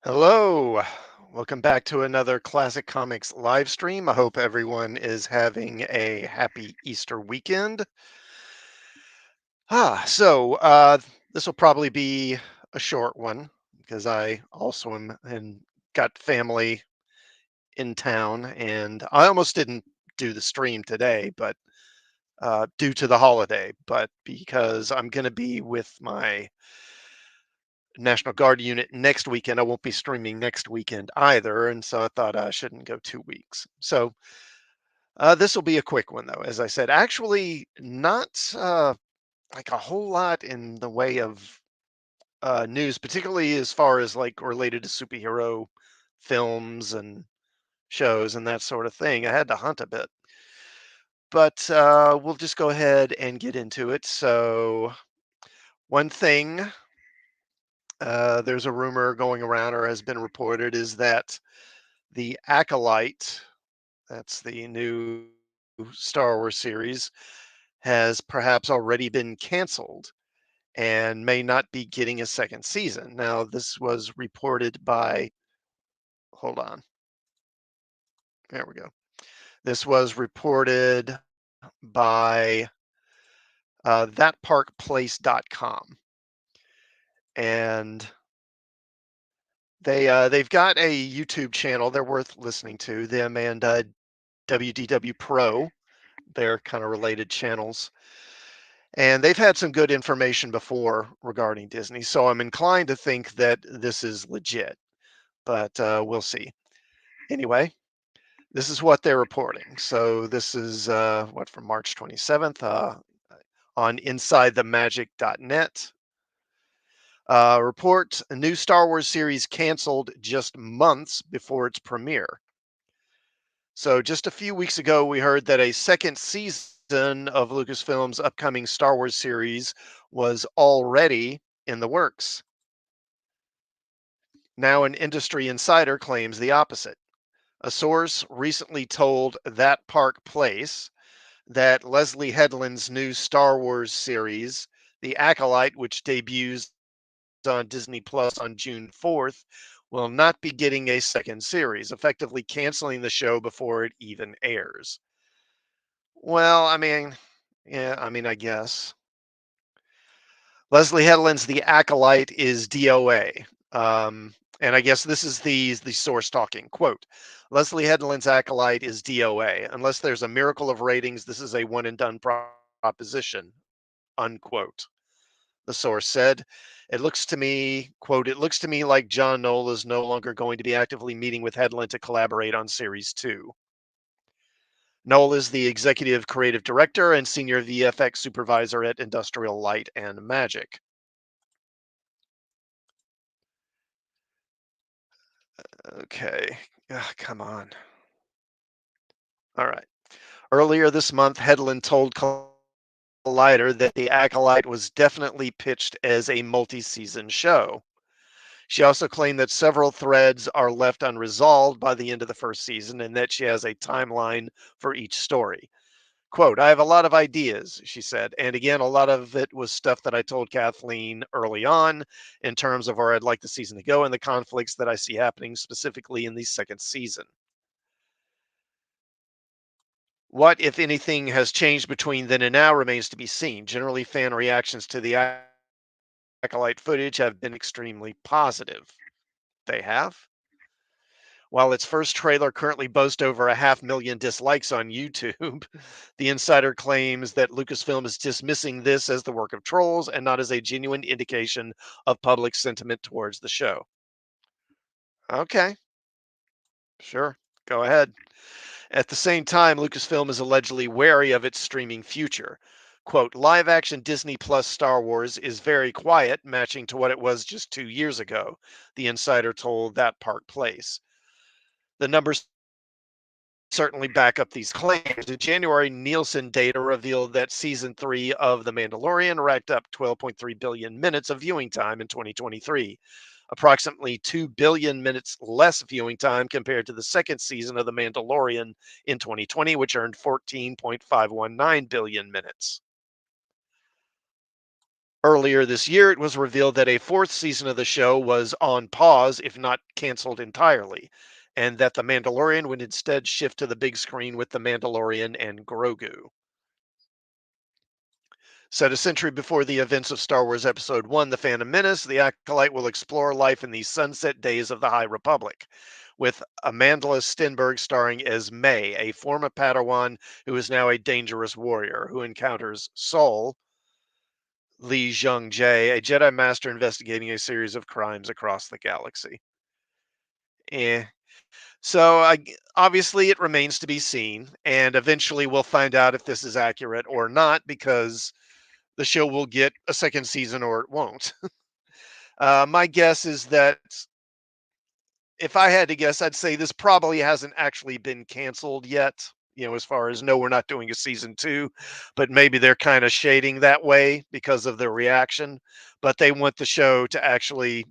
Hello, welcome back to another Classic Comics live stream. I hope everyone is having a happy Easter weekend. So this will probably be a short one because I also am and got family in town, and I almost didn't do the stream today, but due to the holiday, but because I'm going to be with my National Guard unit next weekend. I won't be streaming next weekend either, and so I thought I shouldn't go 2 weeks. So this will be a quick one, though. As I said, actually, not like a whole lot in the way of news, particularly as far as like related to superhero films and shows and that sort of thing. I had to hunt a bit, but we'll just go ahead and get into it. So one thing. There's a rumor going around, or has been reported, is that the Acolyte, that's the new Star Wars series, has perhaps already been canceled and may not be getting a second season. Now, this was reported by, hold on, there we go. This was reported by thatparkplace.com. And they've got a YouTube channel. They're worth listening to. Them and WDW Pro. They're kind of related channels. And they've had some good information before regarding Disney, so I'm inclined to think that this is legit, but we'll see. Anyway, this is what they're reporting. So this is what from March 27th on InsideTheMagic.net. Report a new Star Wars series canceled just months before its premiere. So just a few weeks ago, we heard that a second season of Lucasfilm's upcoming Star Wars series was already in the works. Now, an industry insider claims the opposite. A source recently told That Park Place that Leslie Headland's new Star Wars series, The Acolyte, which debuts on Disney Plus on June 4th, will not be getting a second series, effectively canceling the show before it even airs. Well, I guess. Leslie Headland's The Acolyte is DOA. And I guess this is the source talking. Quote, Leslie Headland's Acolyte is DOA. Unless there's a miracle of ratings, this is a one and done proposition, unquote. The source said, it looks to me, quote, it looks to me like John Knoll is no longer going to be actively meeting with Headland to collaborate on Series 2. Knoll is the executive creative director and senior VFX supervisor at Industrial Light and Magic. Okay. Come on. All right. Earlier this month, Headland told Collider that The Acolyte was definitely pitched as a multi season show. She also claimed that several threads are left unresolved by the end of the first season and that she has a timeline for each story. Quote, I have a lot of ideas, she said. And again, a lot of it was stuff that I told Kathleen early on in terms of where I'd like the season to go and the conflicts that I see happening specifically in the second season. What, if anything, has changed between then and now remains to be seen. Generally, fan reactions to the Acolyte footage have been extremely positive. They have. While its first trailer currently boasts over 500,000 dislikes on YouTube, the insider claims that Lucasfilm is dismissing this as the work of trolls and not as a genuine indication of public sentiment towards the show. Okay, sure, go ahead. At the same time, Lucasfilm is allegedly wary of its streaming future. Quote, live action Disney Plus Star Wars is very quiet, matching to what it was just 2 years ago, the insider told That Park Place. The numbers certainly back up these claims. In January, Nielsen data revealed that season 3 of The Mandalorian racked up 12.3 billion minutes of viewing time in 2023, approximately 2 billion minutes less viewing time compared to the second season of The Mandalorian in 2020, which earned 14.519 billion minutes. Earlier this year, it was revealed that a fourth season of the show was on pause, if not canceled entirely, and that The Mandalorian would instead shift to the big screen with The Mandalorian and Grogu. Set a century before the events of Star Wars Episode 1, The Phantom Menace, the Acolyte will explore life in the sunset days of the High Republic, with Amandla Stenberg starring as May, a former Padawan who is now a dangerous warrior who encounters Saul, Li Zhang-Jie, a Jedi Master investigating a series of crimes across the galaxy. Eh. So obviously, it remains to be seen, and eventually we'll find out if this is accurate or not because the show will get a second season or it won't. My guess is that if I had to guess, I'd say this probably hasn't actually been canceled yet. As far as no, we're not doing a season two, but maybe they're kind of shading that way because of the reaction. But they want the show to actually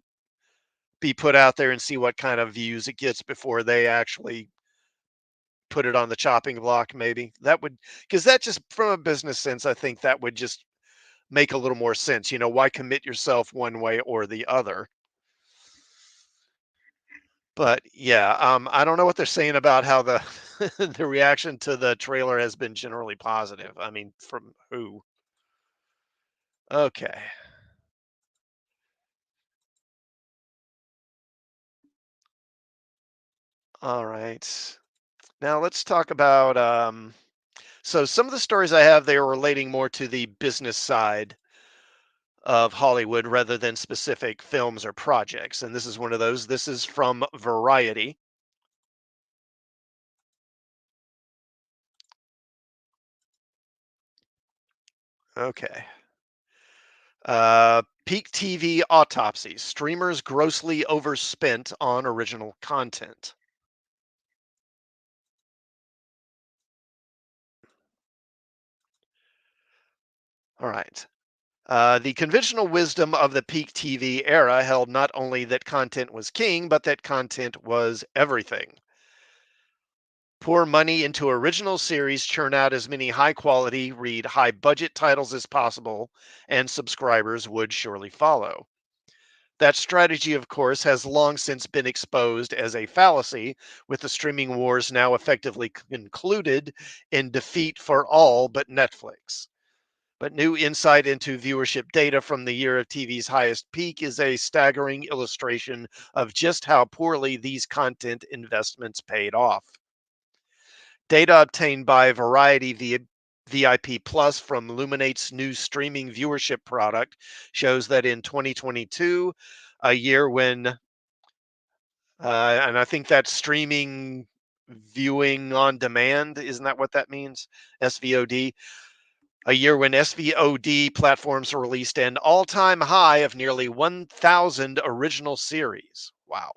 be put out there and see what kind of views it gets before they actually put it on the chopping block. Maybe that would, because that just from a business sense, I think that would just make a little more sense. Why commit yourself one way or the other? But yeah, I don't know what they're saying about how the the reaction to the trailer has been generally positive. I mean, from who? Okay. All right. Now let's talk about so some of the stories I have, they are relating more to the business side of Hollywood rather than specific films or projects. And this is one of those. This is from Variety. Okay. Peak TV autopsy. Streamers grossly overspent on original content. All right. The conventional wisdom of the peak TV era held not only that content was king, but that content was everything. Pour money into original series, churn out as many high quality, read high budget titles as possible, and subscribers would surely follow. That strategy, of course, has long since been exposed as a fallacy, with the streaming wars now effectively concluded in defeat for all but Netflix. But new insight into viewership data from the year of TV's highest peak is a staggering illustration of just how poorly these content investments paid off. Data obtained by Variety via VIP Plus from Luminate's new streaming viewership product shows that in 2022, a year when, and I think that's streaming viewing on demand, isn't that what that means? SVOD. A year when SVOD platforms released an all time high of nearly 1,000 original series. Wow.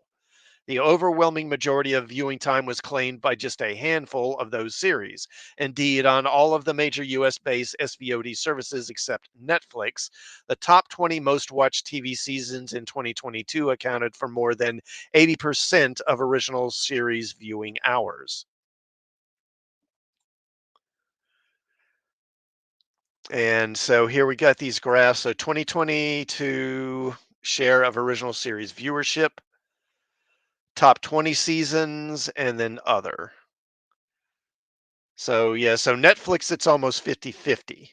The overwhelming majority of viewing time was claimed by just a handful of those series. Indeed, on all of the major US based SVOD services except Netflix, the top 20 most watched TV seasons in 2022 accounted for more than 80% of original series viewing hours. And so here we got these graphs. So 2022 share of original series viewership, top 20 seasons, and then other. So yeah, so Netflix, it's almost 50-50.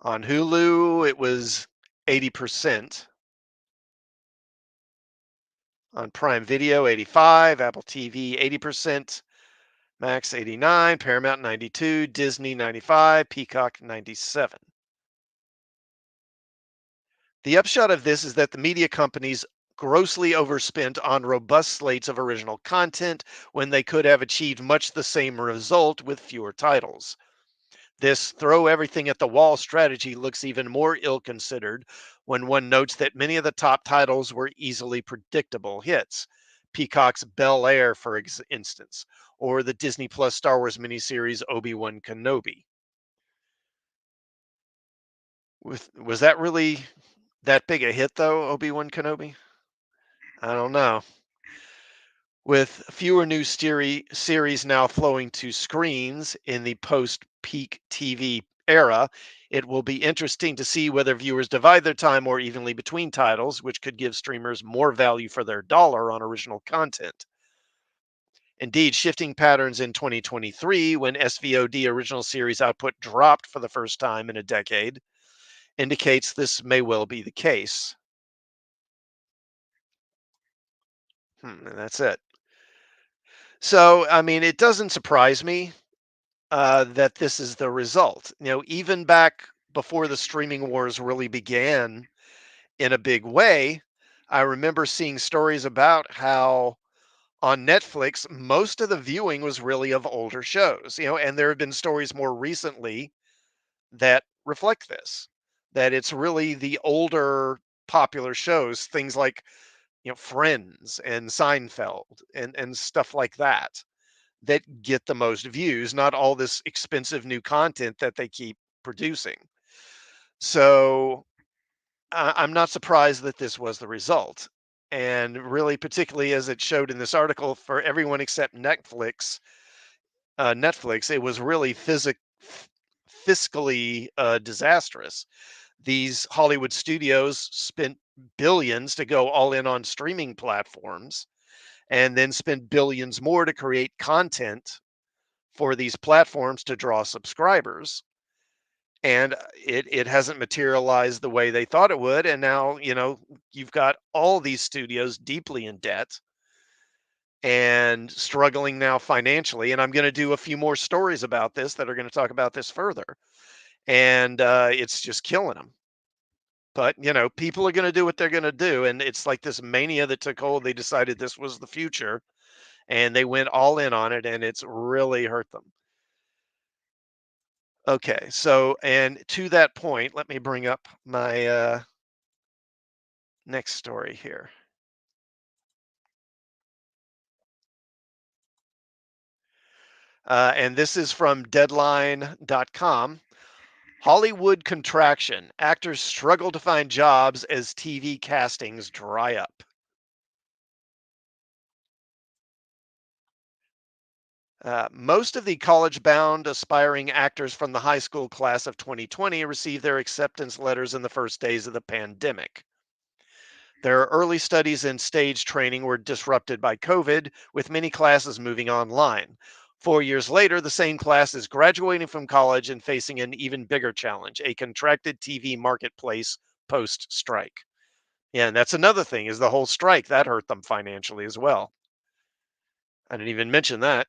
On Hulu, it was 80%. On Prime Video, 85, Apple TV, 80%, Max 89, Paramount 92, Disney 95, Peacock 97. The upshot of this is that the media companies grossly overspent on robust slates of original content when they could have achieved much the same result with fewer titles. This throw everything at the wall strategy looks even more ill considered when one notes that many of the top titles were easily predictable hits. Peacock's Bel Air, for instance, or the Disney Plus Star Wars miniseries Obi-Wan Kenobi. Was that really that big a hit though, Obi-Wan Kenobi? I don't know. With fewer new series now flowing to screens in the post peak TV era, it will be interesting to see whether viewers divide their time more evenly between titles, which could give streamers more value for their dollar on original content. Indeed, shifting patterns in 2023, when SVOD original series output dropped for the first time in a decade, indicates this may well be the case. And that's it. So, I mean, it doesn't surprise me that this is the result. Even back before the streaming wars really began in a big way, I remember seeing stories about how on Netflix, most of the viewing was really of older shows, and there have been stories more recently that reflect this, that it's really the older popular shows, things like, Friends and Seinfeld and stuff like that, that get the most views, not all this expensive new content that they keep producing. So I'm not surprised that this was the result. And really, particularly as it showed in this article, for everyone except Netflix, it was really fiscally disastrous. These Hollywood studios spent billions to go all in on streaming platforms and then spent billions more to create content for these platforms to draw subscribers. And it hasn't materialized the way they thought it would. And now, you've got all these studios deeply in debt and struggling now financially. And I'm going to do a few more stories about this that are going to talk about this further. And it's just killing them. But, people are going to do what they're going to do. And it's like this mania that took hold. They decided this was the future and they went all in on it, and it's really hurt them. Okay. So, and to that point, let me bring up my next story here. And this is from deadline.com. Hollywood contraction. Actors struggle to find jobs as TV castings dry up. Most of the college bound aspiring actors from the high school class of 2020 received their acceptance letters in the first days of the pandemic. Their early studies in stage training were disrupted by COVID, with many classes moving online. 4 years later, the same class is graduating from college and facing an even bigger challenge, a contracted TV marketplace post strike. Yeah, and that's another thing is the whole strike that hurt them financially as well. I didn't even mention that.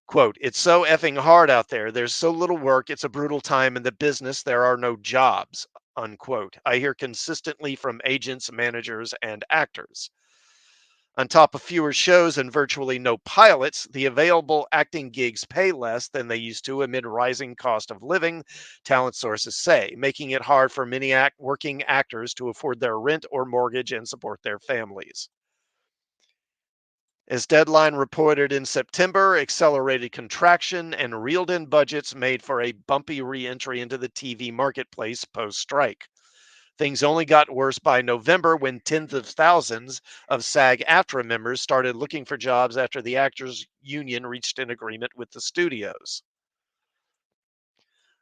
Quote, it's so effing hard out there. There's so little work. It's a brutal time in the business. There are no jobs, unquote. I hear consistently from agents, managers, and actors. On top of fewer shows and virtually no pilots, the available acting gigs pay less than they used to amid rising cost of living, talent sources say, making it hard for many working actors to afford their rent or mortgage and support their families. As Deadline reported in September, accelerated contraction and reeled in budgets made for a bumpy re entry into the TV marketplace post strike. Things only got worse by November when tens of thousands of SAG AFTRA members started looking for jobs after the Actors Union reached an agreement with the studios.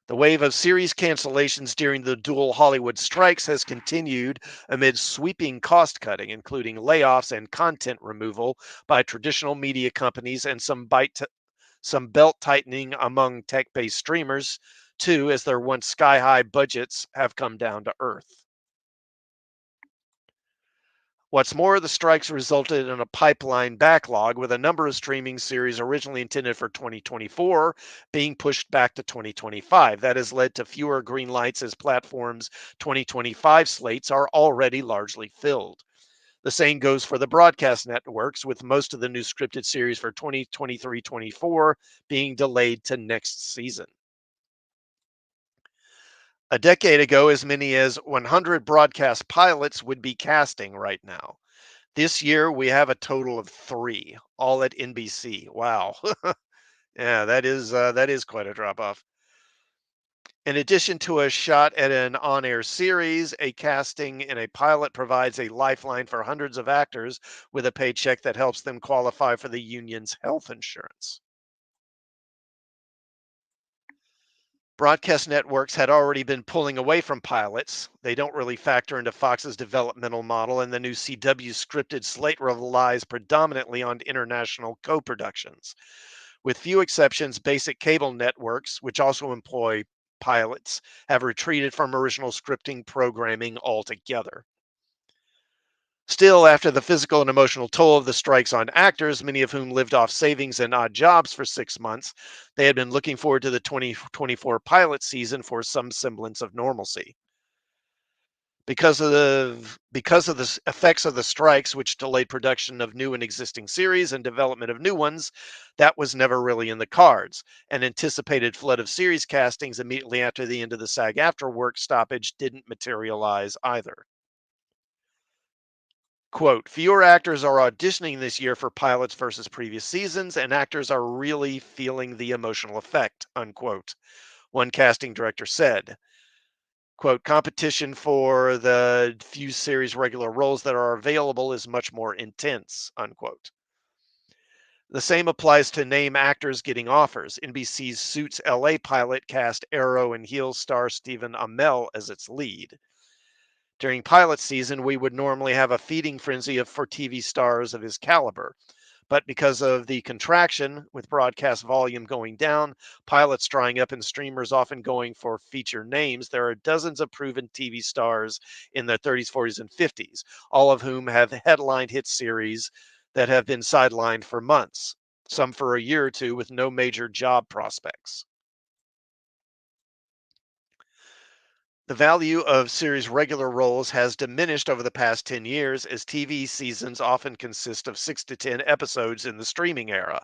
The wave of series cancellations during the dual Hollywood strikes has continued amid sweeping cost cutting, including layoffs and content removal by traditional media companies and some belt tightening among tech based streamers, too, as their once sky high budgets have come down to earth. What's more, the strikes resulted in a pipeline backlog with a number of streaming series originally intended for 2024 being pushed back to 2025. That has led to fewer green lights as platforms' 2025 slates are already largely filled. The same goes for the broadcast networks, with most of the new scripted series for 2023-24 being delayed to next season. A decade ago, as many as 100 broadcast pilots would be casting right now. This year, we have a total of 3, all at NBC. Wow. Yeah, that is quite a drop off. In addition to a shot at an on-air series, a casting in a pilot provides a lifeline for hundreds of actors with a paycheck that helps them qualify for the union's health insurance. Broadcast networks had already been pulling away from pilots. They don't really factor into Fox's developmental model, and the new CW scripted slate relies predominantly on international co productions. With few exceptions, basic cable networks, which also employ pilots, have retreated from original scripting programming altogether. Still, after the physical and emotional toll of the strikes on actors, many of whom lived off savings and odd jobs for 6 months, they had been looking forward to the 2024 pilot season for some semblance of normalcy. Because of the effects of the strikes, which delayed production of new and existing series and development of new ones, that was never really in the cards. An anticipated flood of series castings immediately after the end of the SAG after work stoppage didn't materialize either. Quote, fewer actors are auditioning this year for pilots versus previous seasons, and actors are really feeling the emotional effect, unquote. One casting director said, quote, competition for the few series regular roles that are available is much more intense, unquote. The same applies to name actors getting offers. NBC's Suits LA pilot cast Arrow and Heels star Stephen Amell as its lead. During pilot season, we would normally have a feeding frenzy for TV stars of his caliber. But because of the contraction, with broadcast volume going down, pilots drying up, and streamers often going for feature names, there are dozens of proven TV stars in their 30s, 40s, and 50s, all of whom have headlined hit series that have been sidelined for months, some for a year or two with no major job prospects. The value of series regular roles has diminished over the past 10 years as TV seasons often consist of 6 to 10 episodes in the streaming era,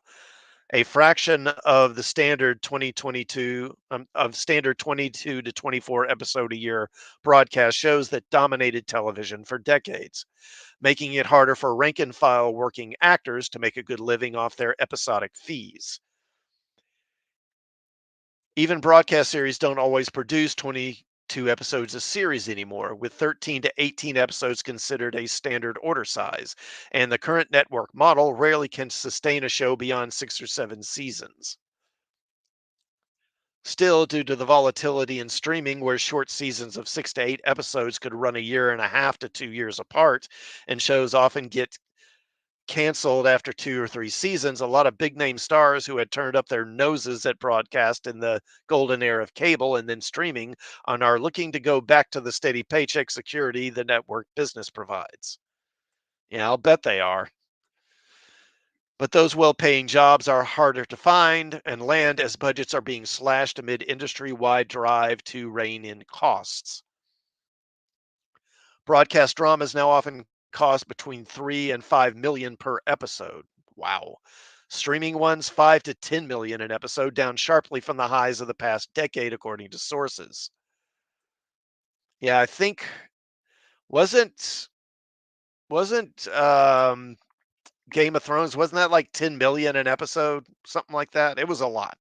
a fraction of the standard 22 to 24 episode a year broadcast shows that dominated television for decades, making it harder for rank and file working actors to make a good living off their episodic fees. Even broadcast series don't always produce 22 episodes a series anymore, with 13 to 18 episodes considered a standard order size, and the current network model rarely can sustain a show beyond 6 or 7 seasons. Still, due to the volatility in streaming, where short seasons of 6 to 8 episodes could run a year and a half to 2 years apart, and shows often get canceled after 2 or 3 seasons, a lot of big name stars who had turned up their noses at broadcast in the golden era of cable and then streaming and are looking to go back to the steady paycheck security the network business provides. Yeah, I'll bet they are. But those well paying jobs are harder to find and land as budgets are being slashed amid industry wide drive to rein in costs. Broadcast dramas now often cost between 3 and 5 million per episode. Wow. Streaming ones 5 to 10 million an episode, down sharply from the highs of the past decade according to sources. Yeah, I think wasn't wasn't Game of Thrones, wasn't that like 10 million an episode, something like that? It was a lot.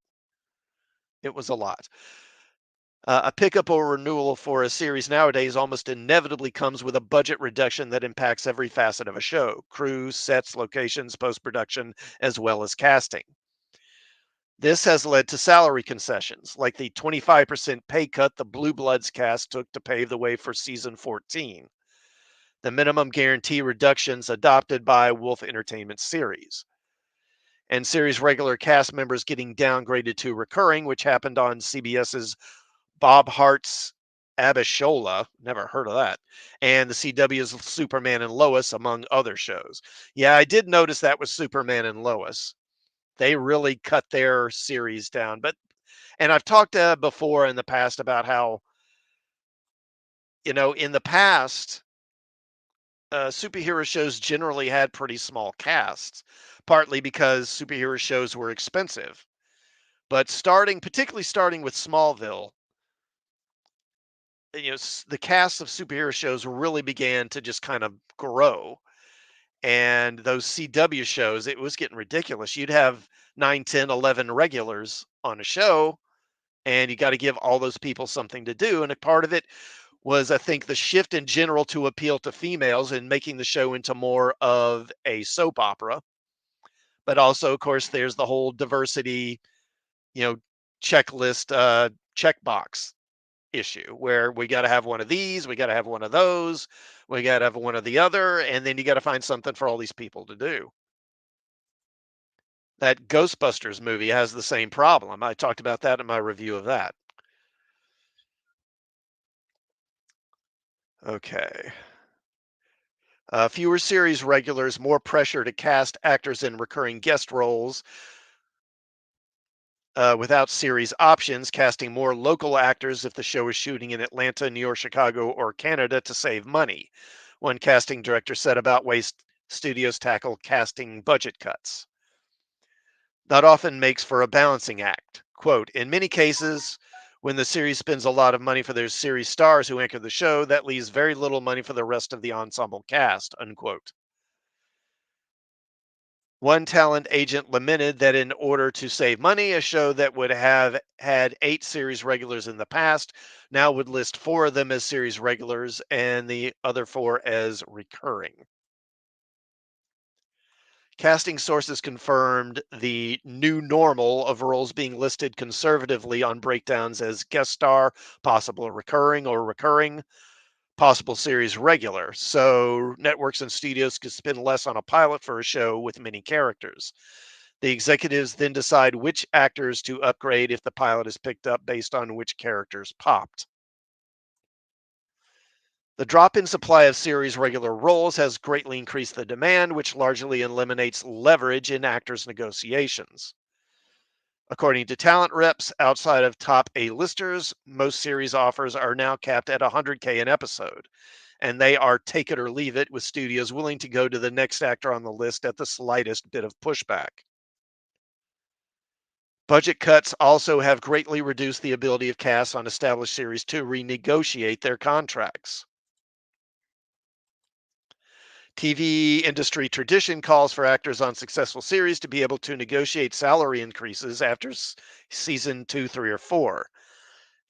It was a lot. A pickup or renewal for a series nowadays almost inevitably comes with a budget reduction that impacts every facet of a show: crews, sets, locations, post production, as well as casting. This has led to salary concessions, like the 25% pay cut the Blue Bloods cast took to pave the way for season 14, the minimum guarantee reductions adopted by Wolf Entertainment series, and series regular cast members getting downgraded to recurring, which happened on CBS's Bob Hart's Abishola, never heard of that, and the CW's Superman and Lois, among other shows. Yeah, I did notice that was Superman and Lois. They really cut their series down. And I've talked before in the past about how, in the past, superhero shows generally had pretty small casts, partly because superhero shows were expensive. But particularly starting with Smallville, the cast of superhero shows really began to just kind of grow. And those CW shows, it was getting ridiculous. You'd have 9, 10, 11 regulars on a show, and you got to give all those people something to do. And a part of it was, I think, the shift in general to appeal to females and making the show into more of a soap opera. But also, of course, there's the whole diversity, you know, checklist checkbox issue where we got to have one of these, we got to have one of those, we got to have one of the other, and then you got to find something for all these people to do. That Ghostbusters movie has the same problem. I talked about that in my review of that. Okay. Fewer series regulars, more pressure to cast actors in recurring guest roles. Without series options, casting more local actors if the show is shooting in Atlanta, New York, Chicago, or Canada to save money. One casting director said about ways studios tackle casting budget cuts. That often makes for a balancing act. Quote, in many cases, when the series spends a lot of money for their series stars who anchor the show, that leaves very little money for the rest of the ensemble cast, unquote. One talent agent lamented that in order to save money, a show that would have had 8 series regulars in the past now would list 4 of them as series regulars and the other 4 as recurring. Casting sources confirmed the new normal of roles being listed conservatively on breakdowns as guest star, possible recurring, or recurring, possible series regular. So networks and studios could spend less on a pilot for a show with many characters. The executives then decide which actors to upgrade if the pilot is picked up based on which characters popped. The drop in supply of series regular roles has greatly increased the demand, which largely eliminates leverage in actors' negotiations. According to talent reps, outside of top A-listers, most series offers are now capped at 100K an episode, and they are take it or leave it, with studios willing to go to the next actor on the list at the slightest bit of pushback. Budget cuts also have greatly reduced the ability of casts on established series to renegotiate their contracts. TV industry tradition calls for actors on successful series to be able to negotiate salary increases after season 2, 3, or 4.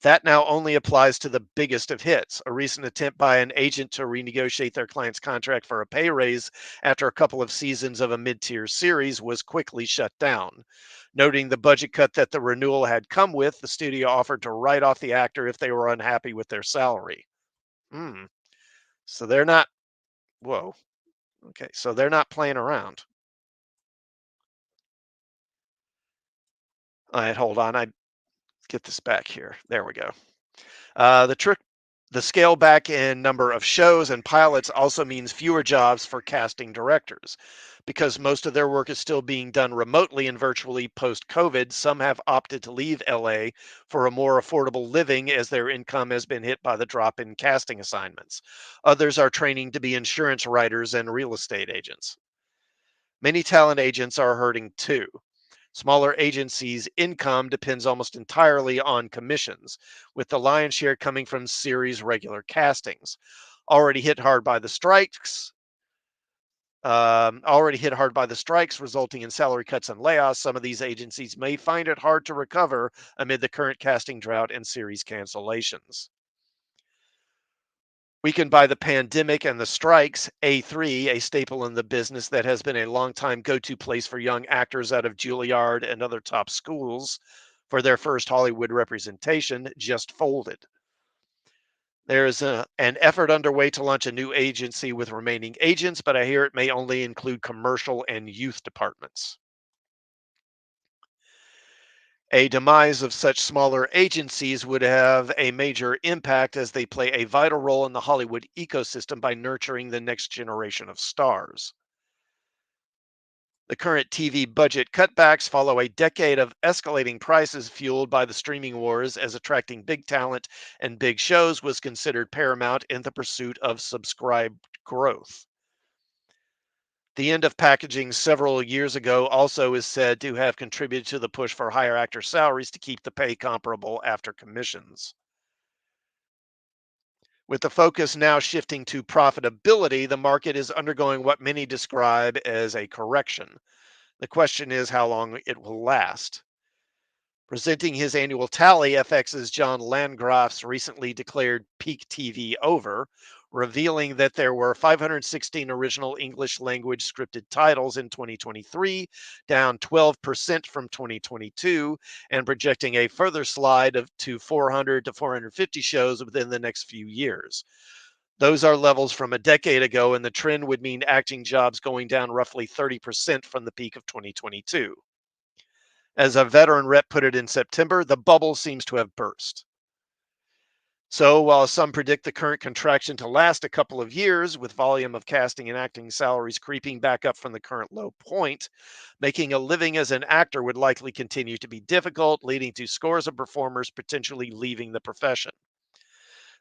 That now only applies to the biggest of hits. A recent attempt by an agent to renegotiate their client's contract for a pay raise after a couple of seasons of a mid tier series was quickly shut down. Noting the budget cut that the renewal had come with, the studio offered to write off the actor if they were unhappy with their salary. Hmm. So they're not, whoa. Okay. So they're not playing around. All right. Hold on. I get this back here. There we go. The trick, the scale back in number of shows and pilots also means fewer jobs for casting directors. Because most of their work is still being done remotely and virtually post COVID, some have opted to leave LA for a more affordable living as their income has been hit by the drop in casting assignments. Others are training to be insurance writers and real estate agents. Many talent agents are hurting too. Smaller agencies' income depends almost entirely on commissions, with the lion's share coming from series regular castings. Already hit hard by the strikes, resulting in salary cuts and layoffs. Some of these agencies may find it hard to recover amid the current casting drought and series cancellations. Weakened by the pandemic and the strikes, A3, a staple in the business that has been a long-time go-to place for young actors out of Juilliard and other top schools for their first Hollywood representation, just folded. There's an effort underway to launch a new agency with remaining agents, but I hear it may only include commercial and youth departments. A demise of such smaller agencies would have a major impact as they play a vital role in the Hollywood ecosystem by nurturing the next generation of stars. The current TV budget cutbacks follow a decade of escalating prices fueled by the streaming wars, as attracting big talent and big shows was considered paramount in the pursuit of subscribed growth. The end of packaging several years ago also is said to have contributed to the push for higher actor salaries to keep the pay comparable after commissions. With the focus now shifting to profitability, the market is undergoing what many describe as a correction. The question is how long it will last. Presenting his annual tally, FX's John Landgraf's recently declared peak TV over, revealing that there were 516 original English language scripted titles in 2023, down 12% from 2022, and projecting a further slide to 400 to 450 shows within the next few years. Those are levels from a decade ago, and the trend would mean acting jobs going down roughly 30% from the peak of 2022. As a veteran rep put it in September, the bubble seems to have burst. So, while some predict the current contraction to last a couple of years, with volume of casting and acting salaries creeping back up from the current low point, making a living as an actor would likely continue to be difficult, leading to scores of performers potentially leaving the profession.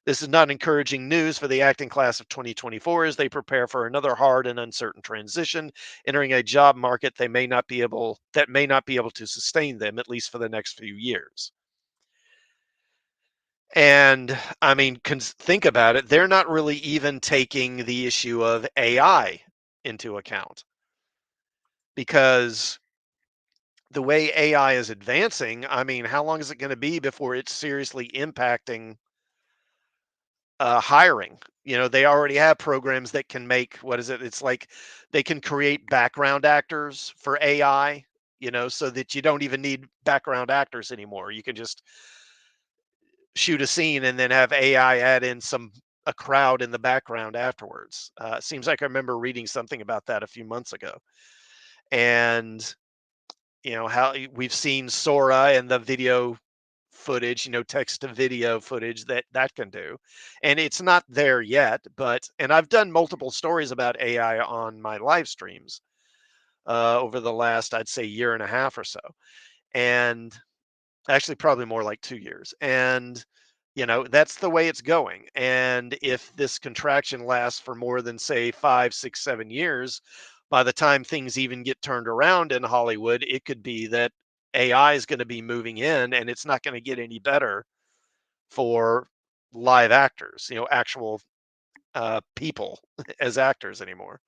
This is not encouraging news for the acting class of 2024 as they prepare for another hard and uncertain transition, entering a job market that may not be able to sustain them at least for the next few years. And I mean, think about it, they're not really even taking the issue of AI into account because the way AI is advancing, I mean, how long is it going to be before it's seriously impacting hiring? They already have programs that can make, what is it? It's like they can create background actors for AI, so that you don't even need background actors anymore. You can just shoot a scene and then have AI add in a crowd in the background afterwards. Seems like I remember reading something about that a few months ago. And how we've seen Sora and the video footage, text to video footage that can do. And it's not there yet, and I've done multiple stories about AI on my live streams over the last, I'd say, year and a half or so. And actually, probably more like 2 years. And, that's the way it's going. And if this contraction lasts for more than, say, 5, 6, 7 years, by the time things even get turned around in Hollywood, it could be that AI is going to be moving in and it's not going to get any better for live actors, actual people as actors anymore.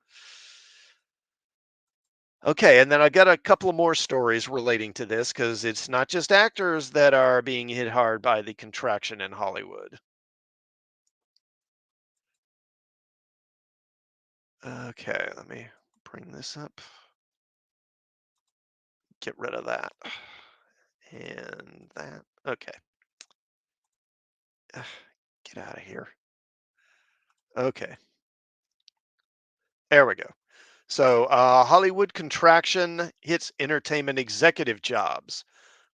Okay, and then I got a couple of more stories relating to this because it's not just actors that are being hit hard by the contraction in Hollywood. Okay, let me bring this up. Get rid of that. And that. Okay. Ugh, get out of here. Okay, there we go. So, Hollywood contraction hits entertainment executive jobs.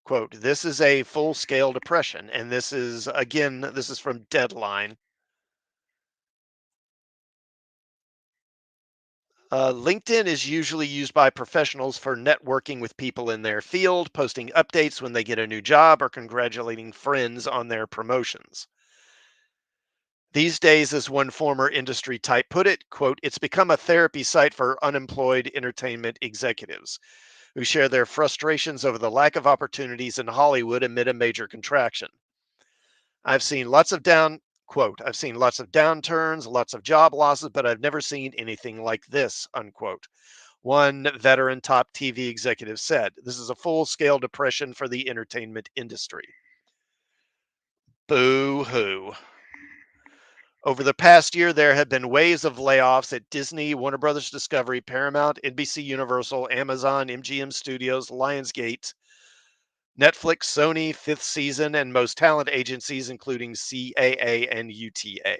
Quote, this is a full scale depression. And this is from Deadline. LinkedIn is usually used by professionals for networking with people in their field, posting updates when they get a new job, or congratulating friends on their promotions. These days, as one former industry type put it, quote, it's become a therapy site for unemployed entertainment executives who share their frustrations over the lack of opportunities in Hollywood amid a major contraction. I've seen lots of down quote, I've seen lots of downturns, lots of job losses, but I've never seen anything like this, unquote. One veteran top TV executive said, this is a full scale depression for the entertainment industry. Boo hoo. Over the past year, there have been waves of layoffs at Disney, Warner Brothers Discovery, Paramount, NBC Universal, Amazon, MGM Studios, Lionsgate, Netflix, Sony, Fifth Season, and most talent agencies, including CAA and UTA.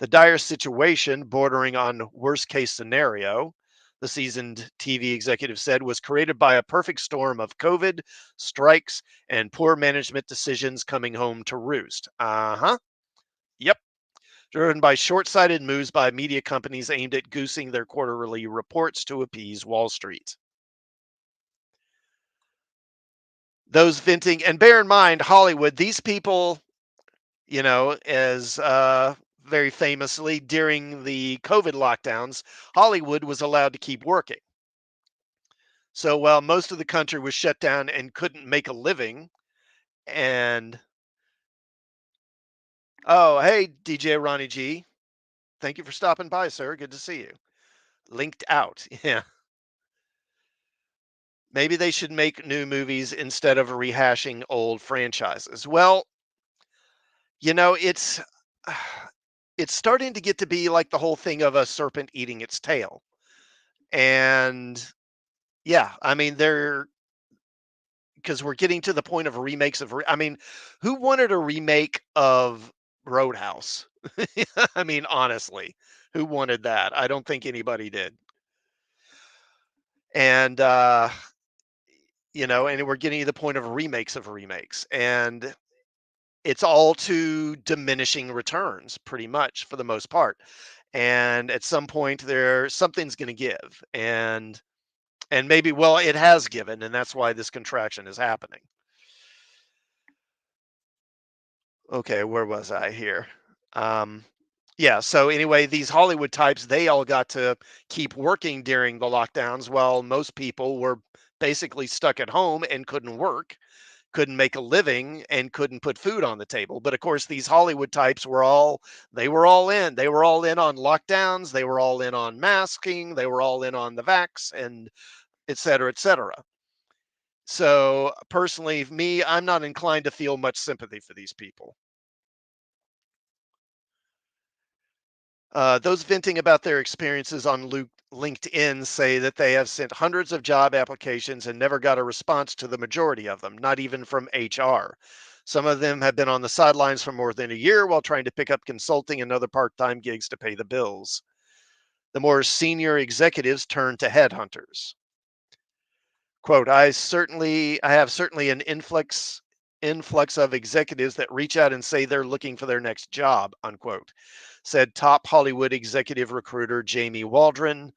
The dire situation, bordering on worst case scenario, the seasoned TV executive said, was created by a perfect storm of COVID, strikes, and poor management decisions coming home to roost. Yep. Driven by short sighted moves by media companies aimed at goosing their quarterly reports to appease Wall Street. Those venting, and bear in mind, Hollywood, these people, as very famously during the COVID lockdowns, Hollywood was allowed to keep working. So while most of the country was shut down and couldn't make a living, and oh, hey, DJ Ronnie G, thank you for stopping by, sir. Good to see you. Linked out. Yeah. Maybe they should make new movies instead of rehashing old franchises. Well, it's it's starting to get to be like the whole thing of a serpent eating its tail. And yeah, I mean, they're because we're getting to the point of remakes of I mean, who wanted a remake of Roadhouse? I mean, honestly, who wanted that? I don't think anybody did. And and we're getting to the point of remakes of remakes. And it's all to diminishing returns pretty much for the most part. And at some point there something's going to give. And maybe well it has given, and that's why this contraction is happening. Okay, where was I here? Um, yeah, so anyway, these Hollywood types, they all got to keep working during the lockdowns while most people were basically stuck at home and couldn't work, couldn't make a living, and couldn't put food on the table. But of course, these Hollywood types were they were all in. They were all in on lockdowns, they were all in on masking, they were all in on the vax, and et cetera, et cetera. So personally, me, I'm not inclined to feel much sympathy for these people. Those venting about their experiences on LinkedIn say that they have sent hundreds of job applications and never got a response to the majority of them, not even from HR. Some of them have been on the sidelines for more than a year while trying to pick up consulting and other part time gigs to pay the bills. The more senior executives turn to headhunters. Quote, I have certainly an influx of executives that reach out and say they're looking for their next job, unquote, said top Hollywood executive recruiter Jamie Waldron,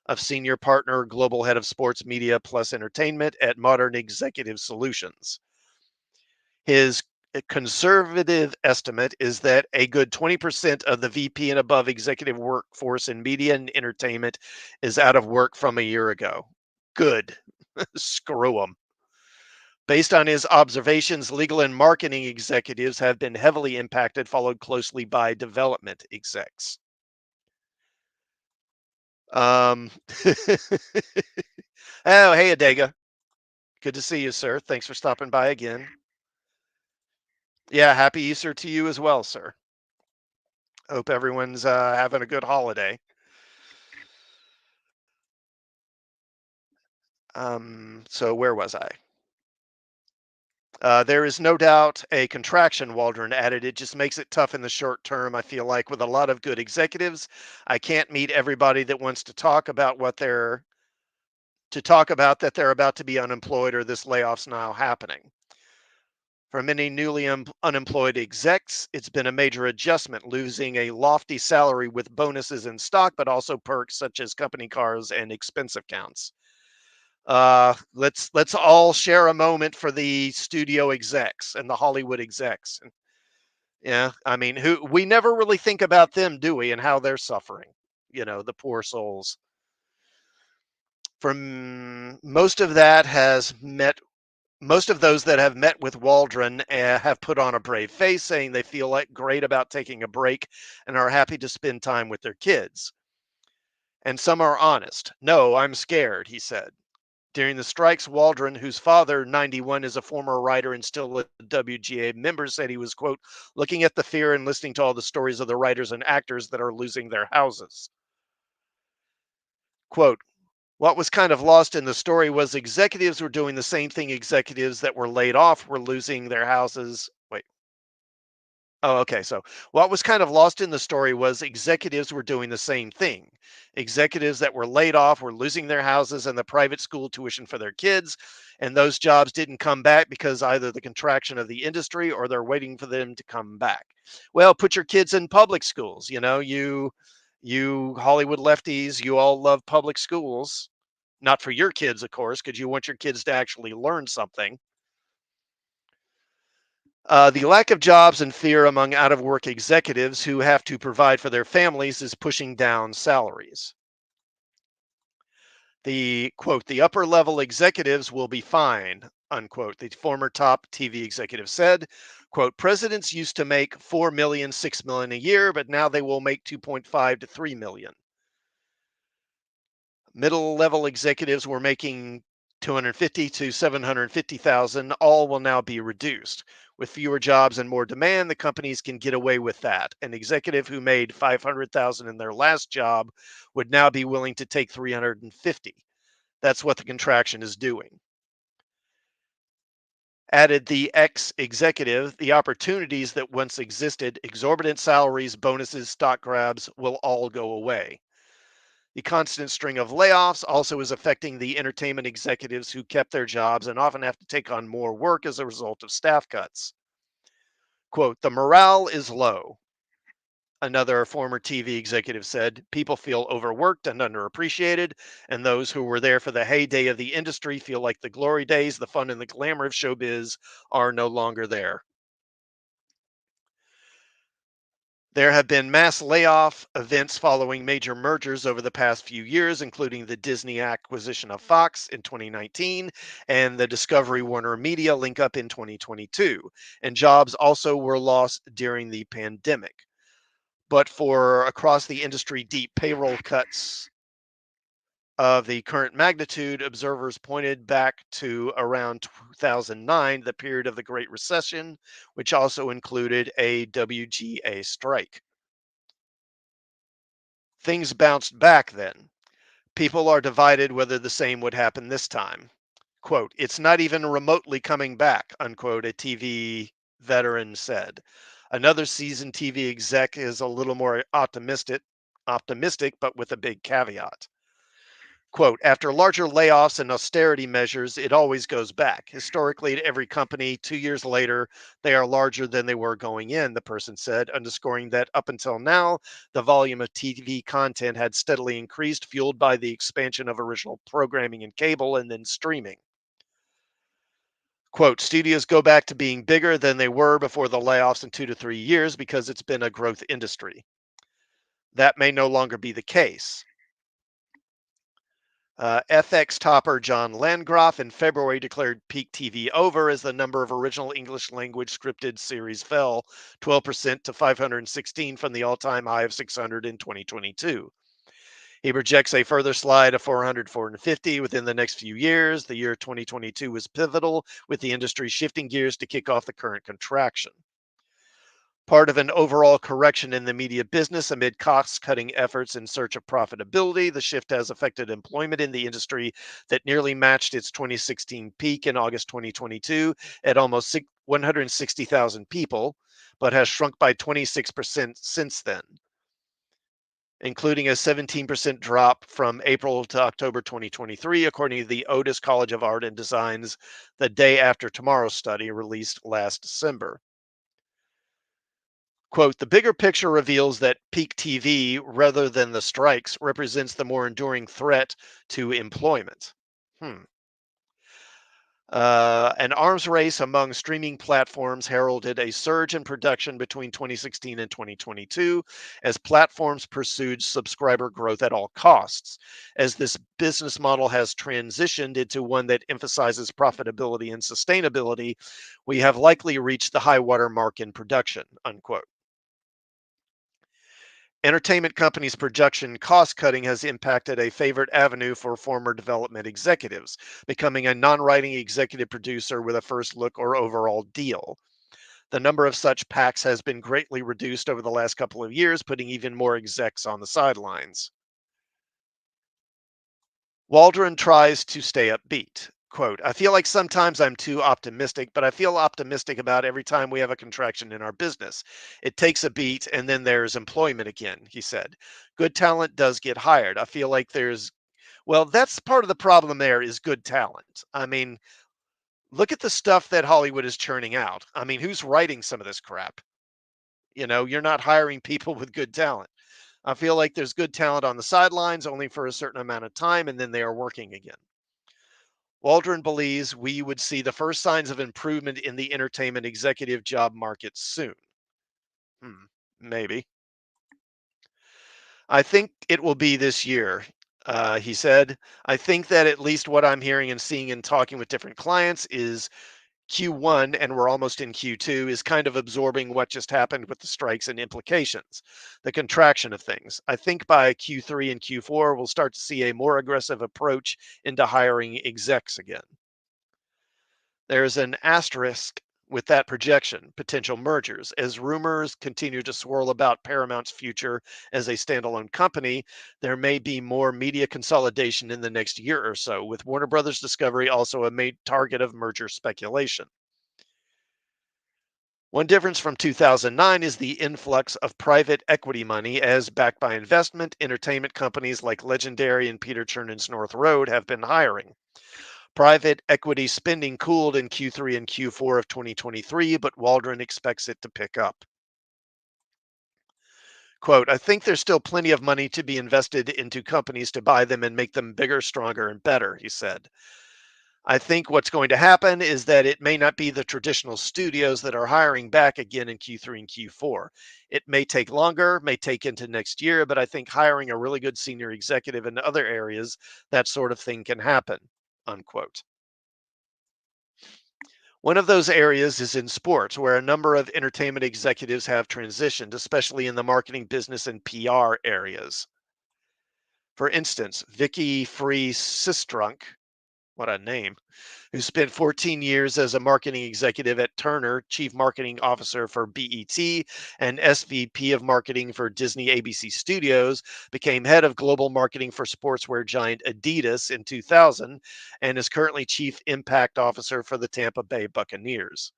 of senior partner, global head of sports media plus entertainment at Modern Executive Solutions. His conservative estimate is that a good 20% of the VP and above executive workforce in media and entertainment is out of work from a year ago. Good. Screw them. Based on his observations, legal and marketing executives have been heavily impacted, followed closely by development execs. Um, oh, hey, Adega. Good to see you, sir. Thanks for stopping by again. Yeah, happy Easter to you as well, sir. Hope everyone's having a good holiday. So where was I? There is no doubt a contraction, Waldron added. It just makes it tough in the short term. I feel like with a lot of good executives, I can't meet everybody that wants to talk about that they're about to be unemployed or this layoff's now happening. For many newly unemployed execs, it's been a major adjustment, losing a lofty salary with bonuses and stock, but also perks such as company cars and expensive counts. Let's all share a moment for the studio execs and the Hollywood execs. Yeah, I mean, who we never really think about them, do we, and how they're suffering? The poor souls. From most of those that have met with Waldron have put on a brave face, saying they feel like great about taking a break and are happy to spend time with their kids. And some are honest. No, I'm scared, he said. During the strikes, Waldron, whose father, 91, is a former writer and still a WGA member, said he was, quote, looking at the fear and listening to all the stories of the writers and actors that are losing their houses. Quote, what was kind of lost in the story was executives were doing the same thing executives that were laid off were losing their houses. Wait. Oh, okay. So what was kind of lost in the story was executives were doing the same thing. Executives that were laid off were losing their houses and the private school tuition for their kids. And those jobs didn't come back because either the contraction of the industry or they're waiting for them to come back. Well, put your kids in public schools. You Hollywood lefties, you all love public schools. Not for your kids, of course, because you want your kids to actually learn something. The lack of jobs and fear among out of work executives who have to provide for their families is pushing down salaries. The quote, the upper level executives will be fine, unquote, the former top TV executive said. Quote, presidents used to make 4 million, 6 million a year, but now they will make 2.5 to 3 million. Middle level executives were making 250 to 750,000, all will now be reduced. With fewer jobs and more demand, the companies can get away with that. An executive who made 500,000 in their last job would now be willing to take 350. That's what the contraction is doing. Added the ex executive, the opportunities that once existed, exorbitant salaries, bonuses, stock grabs, will all go away. The constant string of layoffs also is affecting the entertainment executives who kept their jobs and often have to take on more work as a result of staff cuts. Quote, the morale is low, another former TV executive said. People feel overworked and underappreciated, and those who were there for the heyday of the industry feel like the glory days, the fun and the glamour of showbiz are no longer there. There have been mass layoff events following major mergers over the past few years, including the Disney acquisition of Fox in 2019 and the Discovery Warner Media link up in 2022. And jobs also were lost during the pandemic. But for across the industry, deep payroll cuts of the current magnitude, observers pointed back to around 2009, the period of the Great Recession, which also included a WGA strike. Things bounced back then. People are divided whether the same would happen this time. Quote, it's not even remotely coming back, unquote, a TV veteran said. Another seasoned TV exec is a little more optimistic, but with a big caveat. Quote, after larger layoffs and austerity measures, it always goes back. Historically, at every company, 2 years later, they are larger than they were going in, the person said, underscoring that up until now, the volume of TV content had steadily increased, fueled by the expansion of original programming in cable and then streaming. Quote, studios go back to being bigger than they were before the layoffs in 2 to 3 years because it's been a growth industry. That may no longer be the case. FX topper John Landgraf in February declared peak TV over as the number of original English language scripted series fell 12% to 516 from the all time high of 600 in 2022. He projects a further slide of 400, 450 within the next few years. The year 2022 was pivotal, with the industry shifting gears to kick off the current contraction. Part of an overall correction in the media business amid cost cutting efforts in search of profitability. The shift has affected employment in the industry that nearly matched its 2016 peak in August 2022 at almost 160,000 people, but has shrunk by 26% since then, including a 17% drop from April to October 2023, according to the Otis College of Art and Design's The Day After Tomorrow study released last December. Quote, the bigger picture reveals that peak TV, rather than the strikes, represents the more enduring threat to employment. Hmm. An arms race among streaming platforms heralded a surge in production between 2016 and 2022 as platforms pursued subscriber growth at all costs. As this business model has transitioned into one that emphasizes profitability and sustainability, we have likely reached the high water mark in production, unquote. Entertainment companies' production cost cutting has impacted a favorite avenue for former development executives, becoming a non writing executive producer with a first look or overall deal. The number of such packs has been greatly reduced over the last couple of years, putting even more execs on the sidelines. Waldron tries to stay upbeat. Quote, I feel like sometimes I'm too optimistic, but I feel optimistic about every time we have a contraction in our business. It takes a beat and then there's employment again, he said. Good talent does get hired. I feel like well, that's part of the problem there is good talent. I mean, look at the stuff that Hollywood is churning out. I mean, who's writing some of this crap? You're not hiring people with good talent. I feel like there's good talent on the sidelines only for a certain amount of time and then they are working again. Waldron believes we would see the first signs of improvement in the entertainment executive job market soon. Hmm, maybe. I think it will be this year, he said. I think that at least what I'm hearing and seeing and talking with different clients is Q1, and we're almost in Q2, is kind of absorbing what just happened with the strikes and implications, the contraction of things. I think by Q3 and Q4, we'll start to see a more aggressive approach into hiring execs again. There's an asterisk with that projection, potential mergers. As rumors continue to swirl about Paramount's future as a standalone company, there may be more media consolidation in the next year or so, with Warner Brothers Discovery also a main target of merger speculation. One difference from 2009 is the influx of private equity money as backed by investment. Entertainment companies like Legendary and Peter Chernan's North Road have been hiring. Private equity spending cooled in Q3 and Q4 of 2023, but Waldron expects it to pick up. Quote, I think there's still plenty of money to be invested into companies to buy them and make them bigger, stronger, and better, he said. I think what's going to happen is that it may not be the traditional studios that are hiring back again in Q3 and Q4. It may take longer, may take into next year, but I think hiring a really good senior executive in other areas, that sort of thing can happen, unquote. One of those areas is in sports, where a number of entertainment executives have transitioned, especially in the marketing, business, and PR areas. For instance, Vicky Free Sistrunk, what a name, who spent 14 years as a marketing executive at Turner, chief marketing officer for BET, and SVP of marketing for Disney ABC Studios, became head of global marketing for sportswear giant Adidas in 2000, and is currently chief impact officer for the Tampa Bay Buccaneers.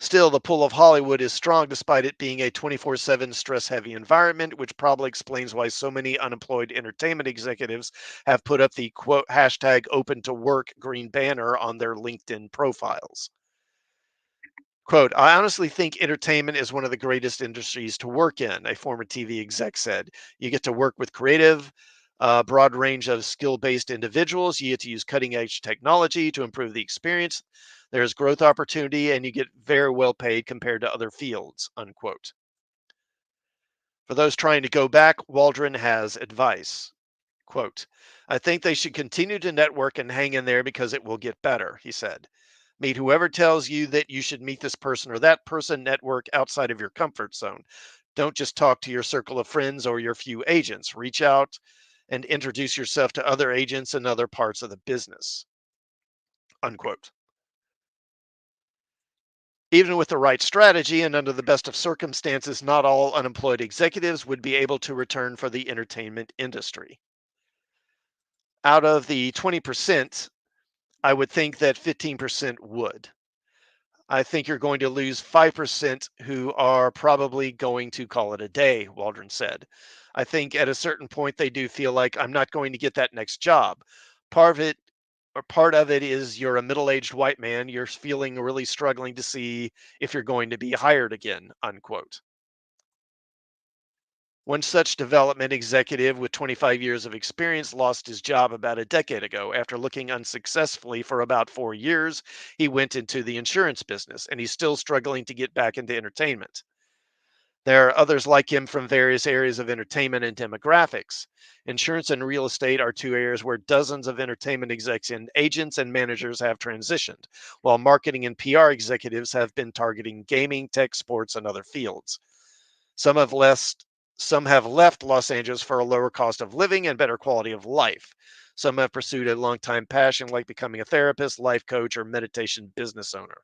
Still, the pull of Hollywood is strong despite it being a 24/7 stress heavy environment, which probably explains why so many unemployed entertainment executives have put up the quote hashtag open to work green banner on their LinkedIn profiles. Quote, I honestly think entertainment is one of the greatest industries to work in, a former TV exec said. You get to work with creative, broad range of skill based individuals. You get to use cutting edge technology to improve the experience. There's growth opportunity, and you get very well paid compared to other fields, unquote. For those trying to go back, Waldron has advice. Quote, I think they should continue to network and hang in there because it will get better, he said. Meet whoever tells you that you should meet this person or that person, network outside of your comfort zone. Don't just talk to your circle of friends or your few agents. Reach out and introduce yourself to other agents and other parts of the business. Unquote. Even with the right strategy and under the best of circumstances, not all unemployed executives would be able to return for the entertainment industry. Out of the 20%, I would think that 15% would. I think you're going to lose 5% who are probably going to call it a day, Waldron said. I think at a certain point they do feel like I'm not going to get that next job. Part of it part of it is you're a middle-aged white man, you're feeling really struggling to see if you're going to be hired again, unquote. One such development executive with 25 years of experience lost his job about a decade ago. After looking unsuccessfully for about 4 years, he went into the insurance business and he's still struggling to get back into entertainment. There are others like him from various areas of entertainment and demographics. Insurance and real estate are two areas where dozens of entertainment execs and agents and managers have transitioned, while marketing and PR executives have been targeting gaming, tech, sports, and other fields. Some have left some have left Los Angeles for a lower cost of living and better quality of life. Some have pursued a long-time passion like becoming a therapist, life coach, or meditation business owner.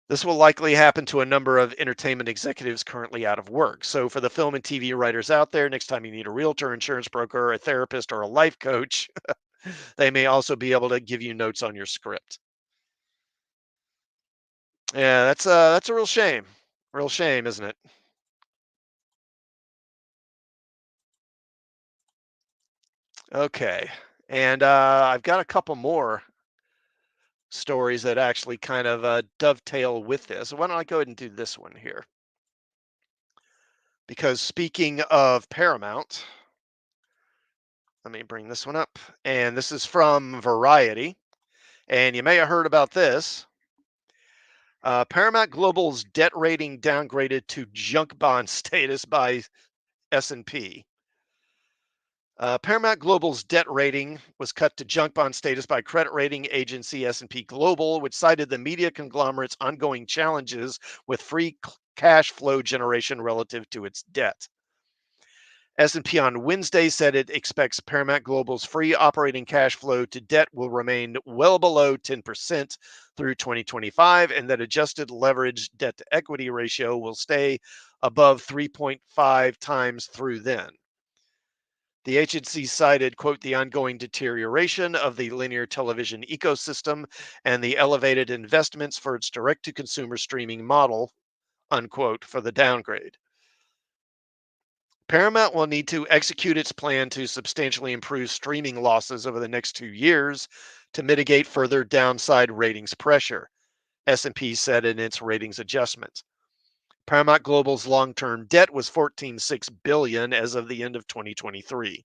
This will likely happen to a number of entertainment executives currently out of work. So, for the film and TV writers out there, next time you need a realtor, insurance broker, a therapist, or a life coach, they may also be able to give you notes on your script. Yeah, that's a real shame. Real shame, isn't it? Okay. And I've got a couple more stories that actually kind of dovetail with this. Why don't I go ahead and do this one here? Because speaking of Paramount, let me bring this one up. And this is from Variety. And you may have heard about this. Paramount Global's debt rating downgraded to junk bond status by S&P. Paramount Global's debt rating was cut to junk bond status by credit rating agency S&P Global, which cited the media conglomerate's ongoing challenges with free cash flow generation relative to its debt. S&P on Wednesday said it expects Paramount Global's free operating cash flow to debt will remain well below 10% through 2025, and that adjusted leverage debt to equity ratio will stay above 3.5 times through then. The agency cited, quote, the ongoing deterioration of the linear television ecosystem and the elevated investments for its direct to consumer streaming model, unquote, for the downgrade. Paramount will need to execute its plan to substantially improve streaming losses over the next 2 years to mitigate further downside ratings pressure, S&P said in its ratings adjustment. Paramount Global's long-term debt was $14.6 billion as of the end of 2023.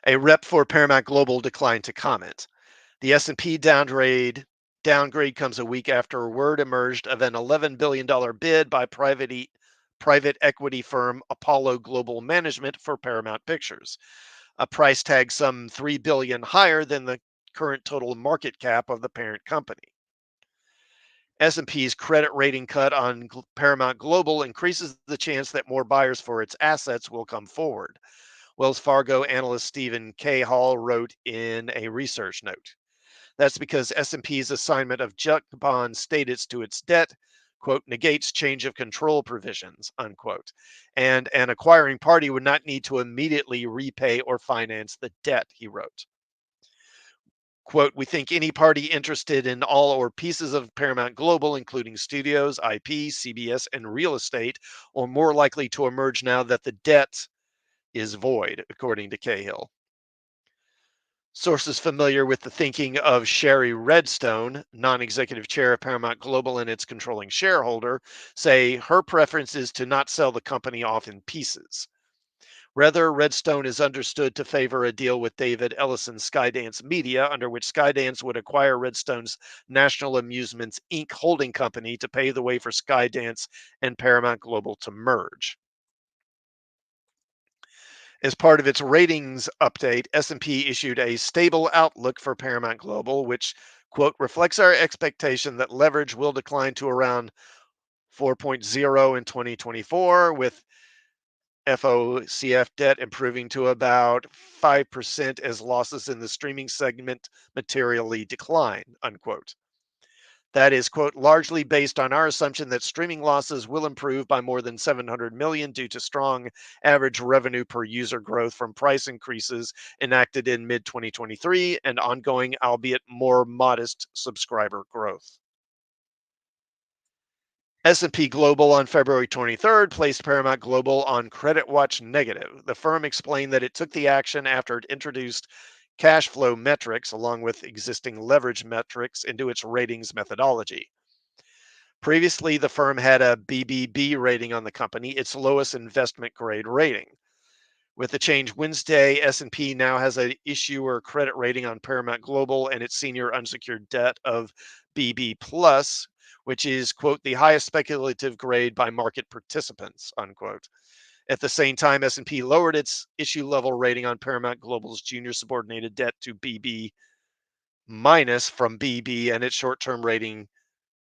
A rep for Paramount Global declined to comment. The S&P downgrade comes a week after word emerged of an $11 billion bid by private equity firm Apollo Global Management for Paramount Pictures, a price tag some $3 billion higher than the current total market cap of the parent company. S&P's credit rating cut on Paramount Global increases the chance that more buyers for its assets will come forward, Wells Fargo analyst Stephen K. Hall wrote in a research note. That's because S&P's assignment of junk bond status to its debt, quote, negates change of control provisions, unquote, and an acquiring party would not need to immediately repay or finance the debt, he wrote. Quote, we think any party interested in all or pieces of Paramount Global, including studios, IP, CBS, and real estate, are more likely to emerge now that the debt is void, according to Cahill. Sources familiar with the thinking of Sherry Redstone, non-executive chair of Paramount Global and its controlling shareholder, say her preference is to not sell the company off in pieces. Rather, Redstone is understood to favor a deal with David Ellison's Skydance Media, under which Skydance would acquire Redstone's National Amusements Inc. holding company to pave the way for Skydance and Paramount Global to merge. As part of its ratings update, S&P issued a stable outlook for Paramount Global, which, quote, reflects our expectation that leverage will decline to around 4.0 in 2024, with FOCF debt improving to about 5% as losses in the streaming segment materially decline, unquote. That is, quote, largely based on our assumption that streaming losses will improve by more than 700 million due to strong average revenue per user growth from price increases enacted in mid 2023 and ongoing, albeit more modest, subscriber growth. S&P Global on February 23rd placed Paramount Global on credit watch negative. The firm explained that it took the action after it introduced cash flow metrics along with existing leverage metrics into its ratings methodology. Previously, the firm had a BBB rating on the company, its lowest investment grade rating. With the change Wednesday, S&P now has an issuer credit rating on Paramount Global and its senior unsecured debt of BB+, which is, quote, the highest speculative grade by market participants, unquote. At the same time, S&P lowered its issue level rating on Paramount Global's junior subordinated debt to BB- from BB and its short-term rating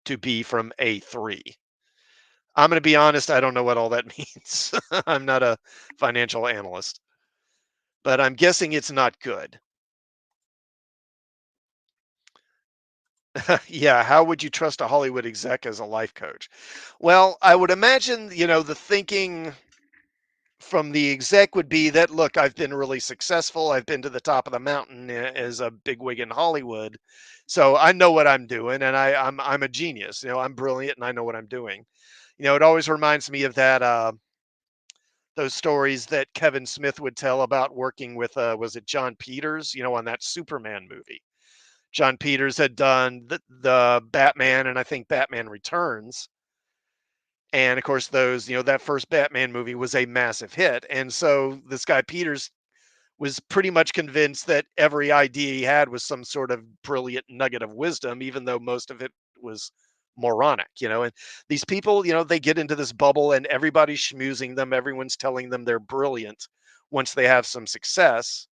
to B from A3. I'm going to be honest, I don't know what all that means. I'm not a financial analyst, but I'm guessing it's not good. Yeah, how would you trust a Hollywood exec as a life coach? Well, I would imagine, the thinking from the exec would be that, look, I've been really successful. I've been to the top of the mountain as a bigwig in Hollywood. So I know what I'm doing and I'm a genius. I'm brilliant and I know what I'm doing. It always reminds me of that those stories that Kevin Smith would tell about working with was it John Peters, on that Superman movie. John Peters had done the Batman and I think Batman Returns. And of course, that first Batman movie was a massive hit. And so this guy Peters was pretty much convinced that every idea he had was some sort of brilliant nugget of wisdom, even though most of it was moronic, and these people, they get into this bubble and everybody's schmoozing them, everyone's telling them they're brilliant once they have some success.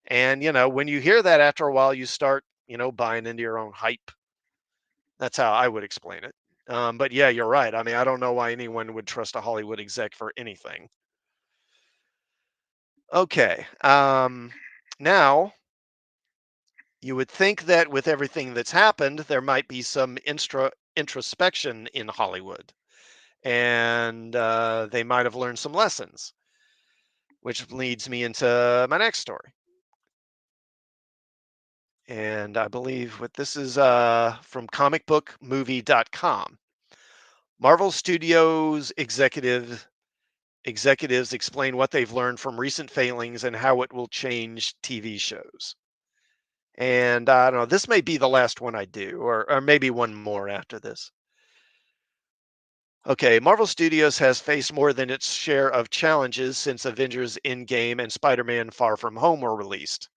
And when you hear that, after a while you start, buying into your own hype. That's how I would explain it. But yeah, you're right. I mean, I don't know why anyone would trust a Hollywood exec for anything. Okay. Now you would think that with everything that's happened, there might be some introspection in Hollywood, and they might have learned some lessons, which leads me into my next story. And I believe what this is from comicbookmovie.com. Marvel Studios executives explain what they've learned from recent failings and how it will change TV shows. And I don't know, this may be the last one I do, or maybe one more after this. Okay, Marvel Studios has faced more than its share of challenges since Avengers Endgame and Spider Man Far From Home were released.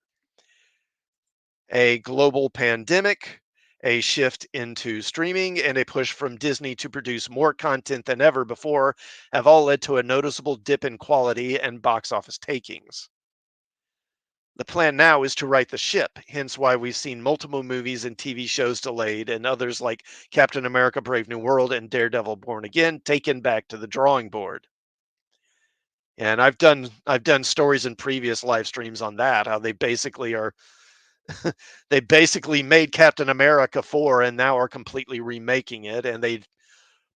A global pandemic, a shift into streaming, and a push from Disney to produce more content than ever before have all led to a noticeable dip in quality and box office takings. The plan now is to right the ship, hence why we've seen multiple movies and TV shows delayed, and others like Captain America Brave New World and Daredevil Born Again taken back to the drawing board. And I've done stories in previous live streams on that, how they basically made Captain America 4 and now are completely remaking it, and they've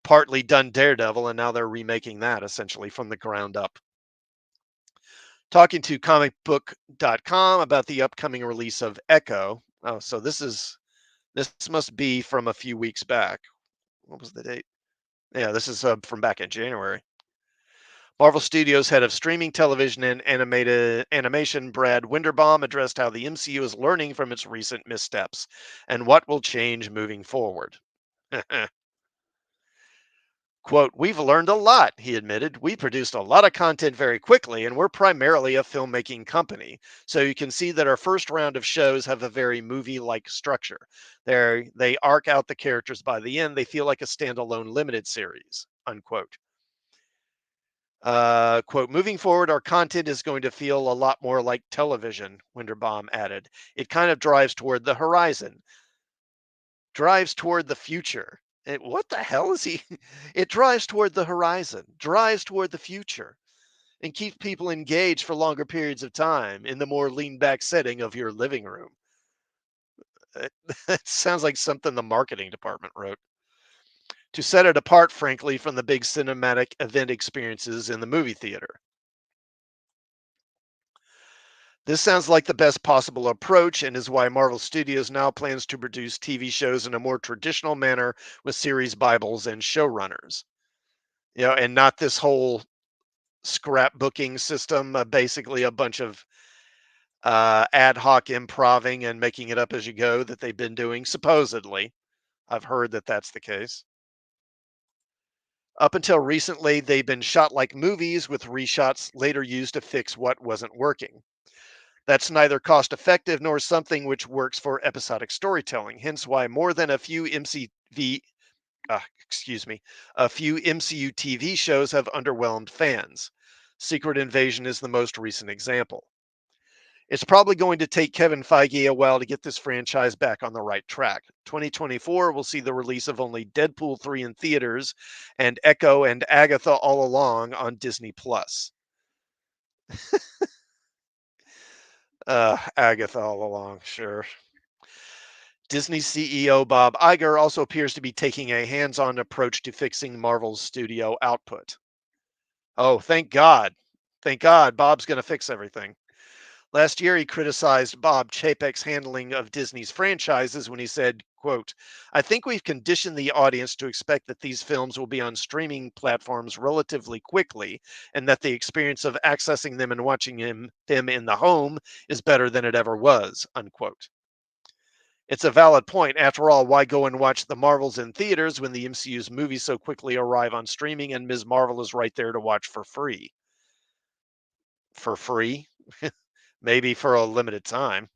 partly done Daredevil and now they're remaking that essentially from the ground up. Talking to comicbook.com about the upcoming release of Echo. Oh, so this must be from a few weeks back. What was the date? Yeah, this is from back in January. Marvel Studios head of streaming television and animated animation Brad Winderbaum addressed how the MCU is learning from its recent missteps and what will change moving forward. Quote, "We've learned a lot," he admitted. "We produced a lot of content very quickly, and we're primarily a filmmaking company. So you can see that our first round of shows have a very movie-like structure. They arc out the characters by the end. They feel like a standalone limited series." Unquote. Quote, "Moving forward, our content is going to feel a lot more like television," Winterbaum added. "It kind of drives toward the horizon, drives toward the future." What the hell is he? It drives toward the horizon, drives toward the future, and keeps people engaged for longer periods of time in the more lean back setting of your living room. It, it sounds like something the marketing department wrote. To set it apart, frankly, from the big cinematic event experiences in the movie theater. This sounds like the best possible approach and is why Marvel Studios now plans to produce TV shows in a more traditional manner with series bibles and showrunners. And not this whole scrapbooking system, basically a bunch of ad hoc improving and making it up as you go that they've been doing, supposedly. I've heard that that's the case. Up until recently, they've been shot like movies with reshots later used to fix what wasn't working. That's neither cost effective nor something which works for episodic storytelling, hence why more than a few MCU TV shows have underwhelmed fans. Secret Invasion is the most recent example. It's probably going to take Kevin Feige a while to get this franchise back on the right track. 2024 will see the release of only Deadpool 3 in theaters and Echo and Agatha All Along on Disney Plus. Agatha All Along, sure. Disney CEO Bob Iger also appears to be taking a hands-on approach to fixing Marvel's studio output. Oh, thank God. Thank God Bob's going to fix everything. Last year, he criticized Bob Chapek's handling of Disney's franchises when he said, quote, "I think we've conditioned the audience to expect that these films will be on streaming platforms relatively quickly, and that the experience of accessing them and watching them in the home is better than it ever was," unquote. It's a valid point. After all, why go and watch the Marvels in theaters when the MCU's movies so quickly arrive on streaming and Ms. Marvel is right there to watch for free? For free? Maybe for a limited time.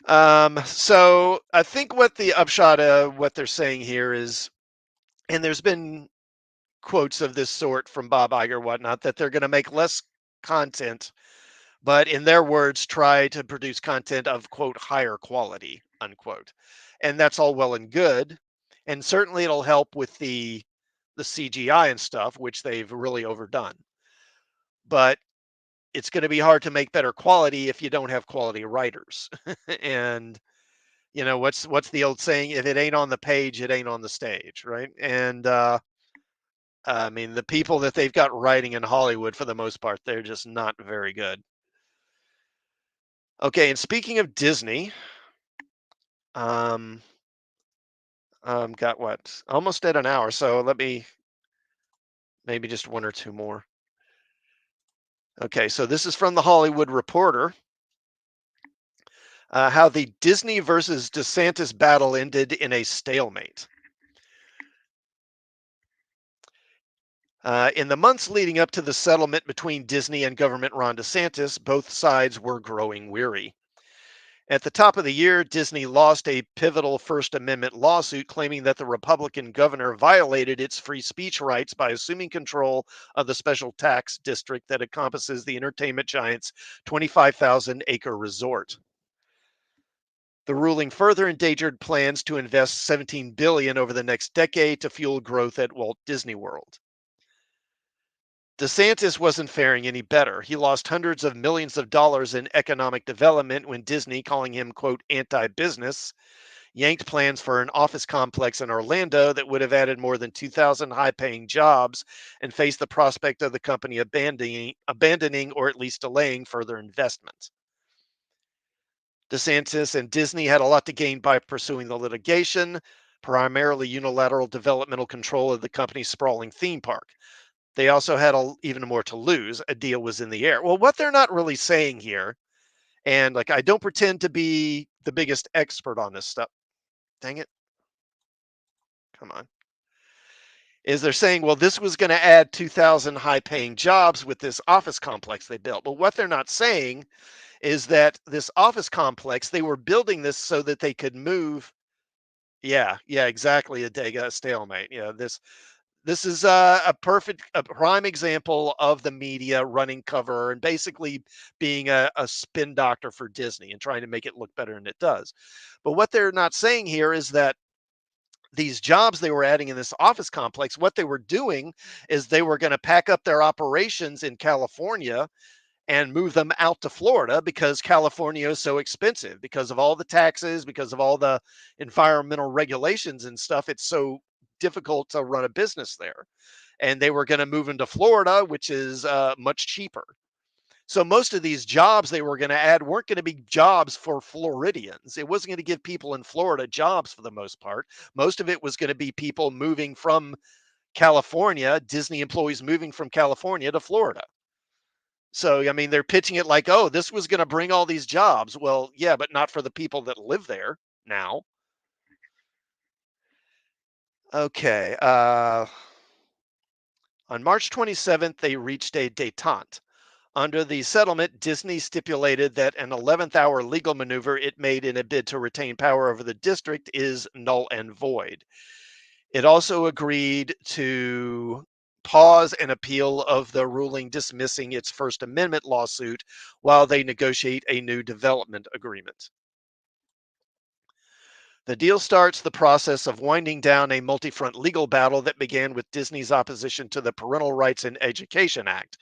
So I think what the upshot of what they're saying here is, and there's been quotes of this sort from Bob Iger, whatnot, that they're going to make less content, but in their words, try to produce content of quote higher quality, unquote. And that's all well and good. And certainly it'll help with the CGI and stuff, which they've really overdone. But it's going to be hard to make better quality if you don't have quality writers. And what's the old saying? If it ain't on the page, it ain't on the stage, right? And I mean, the people that they've got writing in Hollywood, for the most part, they're just not very good. Okay, and speaking of Disney, um, got what? Almost at an hour, so let me maybe just one or two more. Okay, so this is from the Hollywood Reporter. How the Disney versus DeSantis battle ended in a stalemate. In the months leading up to the settlement between Disney and government Ron DeSantis, both sides were growing weary. At the top of the year, Disney lost a pivotal First Amendment lawsuit claiming that the Republican governor violated its free speech rights by assuming control of the special tax district that encompasses the entertainment giant's 25,000-acre resort. The ruling further endangered plans to invest $17 billion over the next decade to fuel growth at Walt Disney World. DeSantis wasn't faring any better. He lost hundreds of millions of dollars in economic development when Disney, calling him, quote, anti-business, yanked plans for an office complex in Orlando that would have added more than 2,000 high-paying jobs and faced the prospect of the company abandoning or at least delaying further investment. DeSantis and Disney had a lot to gain by pursuing the litigation, primarily unilateral developmental control of the company's sprawling theme park. They also had even more to lose. A deal was in the air. Well, what they're not really saying here, and like I don't pretend to be the biggest expert on this stuff. Dang it. Come on. Is they're saying, well, this was going to add 2,000 high paying jobs with this office complex they built. But what they're not saying is that this office complex, they were building this so that they could move. Yeah, exactly. A stalemate. This is a prime example of the media running cover and basically being a spin doctor for Disney and trying to make it look better than it does. But what they're not saying here is that these jobs they were adding in this office complex, what they were doing is they were going to pack up their operations in California and move them out to Florida because California is so expensive because of all the taxes, because of all the environmental regulations and stuff. It's so difficult to run a business there. And they were going to move into Florida, which is much cheaper. So most of these jobs they were going to add weren't going to be jobs for Floridians. It wasn't going to give people in Florida jobs for the most part. Most of it was going to be people moving from California, Disney employees moving from California to Florida. So, I mean, they're pitching it like, oh, this was going to bring all these jobs. Well, yeah, but not for the people that live there now. Okay. On March 27th, they reached a detente. Under the settlement, Disney stipulated that an 11th hour legal maneuver it made in a bid to retain power over the district is null and void. It also agreed to pause an appeal of the ruling dismissing its First Amendment lawsuit while they negotiate a new development agreement. The deal starts the process of winding down a multi-front legal battle that began with Disney's opposition to the Parental Rights in Education Act,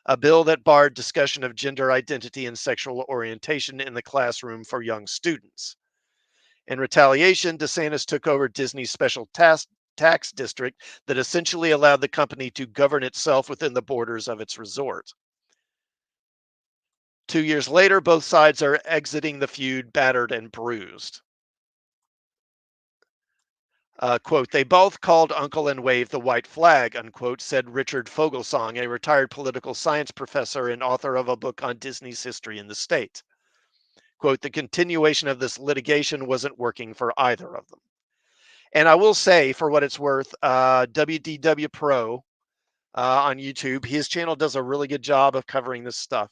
a bill that barred discussion of gender identity and sexual orientation in the classroom for young students. In retaliation, DeSantis took over Disney's special tax district that essentially allowed the company to govern itself within the borders of its resort. 2 years later, both sides are exiting the feud battered and bruised. Quote, they both called uncle and waved the white flag, unquote, said Richard Fogelsong, a retired political science professor and author of a book on Disney's history in the state. Quote, the continuation of this litigation wasn't working for either of them. And I will say, for what it's worth, WDW Pro on YouTube, his channel does a really good job of covering this stuff.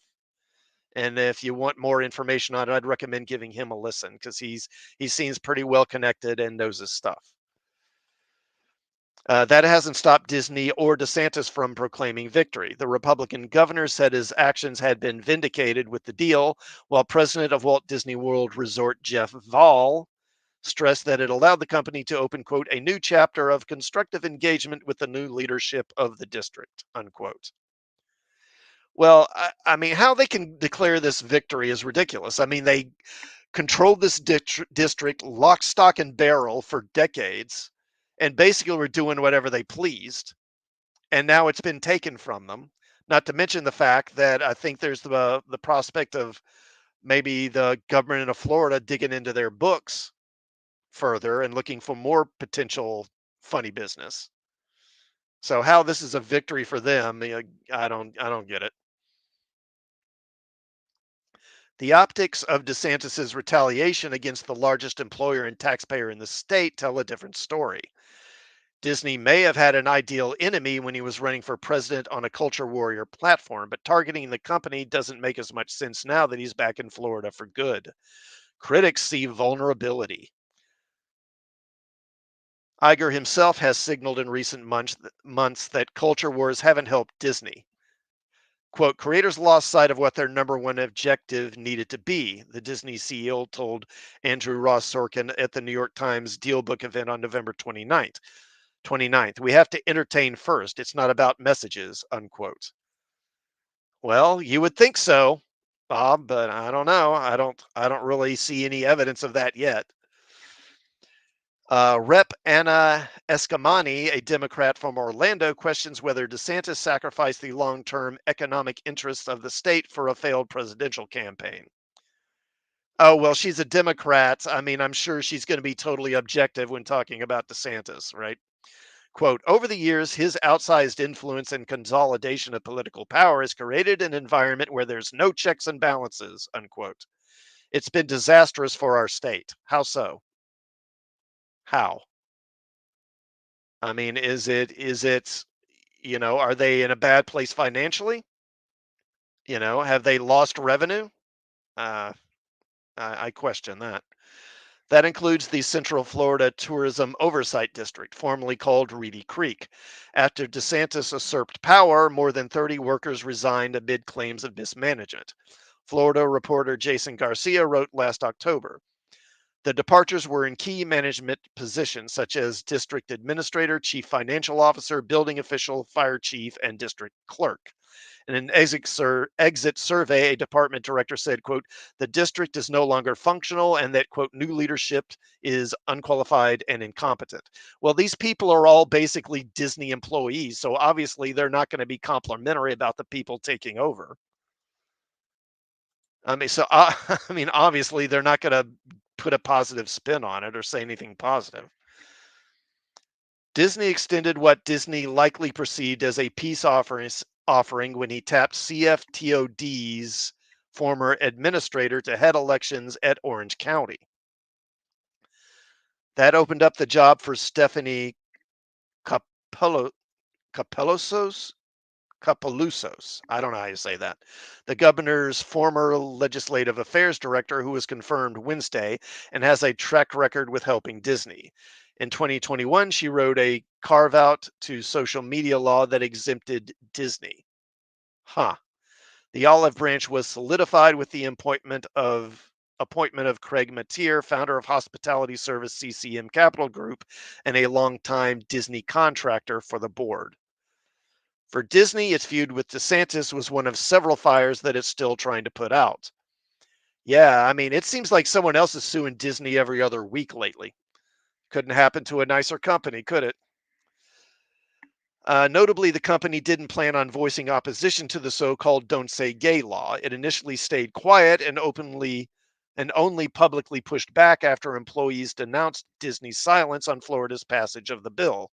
And if you want more information on it, I'd recommend giving him a listen because he seems pretty well connected and knows his stuff. That hasn't stopped Disney or DeSantis from proclaiming victory. The Republican governor said his actions had been vindicated with the deal, while president of Walt Disney World Resort Jeff Vall stressed that it allowed the company to open, quote, a new chapter of constructive engagement with the new leadership of the district, unquote. Well, I mean, how they can declare this victory is ridiculous. I mean, they controlled this district lock, stock, and barrel for decades and basically were doing whatever they pleased. And now it's been taken from them. Not to mention the fact that I think there's the prospect of maybe the government of Florida digging into their books further and looking for more potential funny business. So how this is a victory for them, I don't get it. The optics of DeSantis's retaliation against the largest employer and taxpayer in the state tell a different story. Disney may have had an ideal enemy when he was running for president on a culture warrior platform, but targeting the company doesn't make as much sense now that he's back in Florida for good. Critics see vulnerability. Iger himself has signaled in recent months that culture wars haven't helped Disney. Quote, creators lost sight of what their number one objective needed to be, the Disney CEO told Andrew Ross Sorkin at the New York Times Dealbook event on November 29th. We have to entertain first. It's not about messages, unquote. Well, you would think so, Bob, but I don't know. I don't really see any evidence of that yet. Rep. Anna Escamani, a Democrat from Orlando, questions whether DeSantis sacrificed the long term economic interests of the state for a failed presidential campaign. Oh, well, she's a Democrat. I mean, I'm sure she's going to be totally objective when talking about DeSantis, right? Quote, over the years, his outsized influence and consolidation of political power has created an environment where there's no checks and balances, unquote. It's been disastrous for our state. How so? How? I mean, are they in a bad place financially? Have they lost revenue? Uh, I question that. That includes the Central Florida Tourism Oversight District, formerly called Reedy Creek. After DeSantis usurped power, more than 30 workers resigned amid claims of mismanagement. Florida reporter Jason Garcia wrote last October. The departures were in key management positions such as district administrator, chief financial officer, building official, fire chief, and district clerk. In an exit survey, a department director said, quote, the district is no longer functional and that, quote, new leadership is unqualified and incompetent. Well, these people are all basically Disney employees, so obviously they're not going to be complimentary about the people taking over. I mean, so I mean, obviously they're not going to put a positive spin on it or say anything positive. Disney extended what Disney likely perceived as a peace offering when he tapped CFTOD's former administrator to head elections at Orange County. That opened up the job for Stephanie Capello, Capelosos. Capelusos. I don't know how you say that. The governor's former legislative affairs director, who was confirmed Wednesday and has a track record with helping Disney. In 2021, she wrote a carve out to social media law that exempted Disney. Huh. The olive branch was solidified with the appointment of Craig Matier, founder of hospitality service CCM Capital Group and a longtime Disney contractor, for the board. For Disney, its feud with DeSantis was one of several fires that it's still trying to put out. Yeah, I mean, it seems like someone else is suing Disney every other week lately. Couldn't happen to a nicer company, could it? Notably, the company didn't plan on voicing opposition to the so-called "Don't Say Gay" law. It initially stayed quiet and only publicly pushed back after employees denounced Disney's silence on Florida's passage of the bill.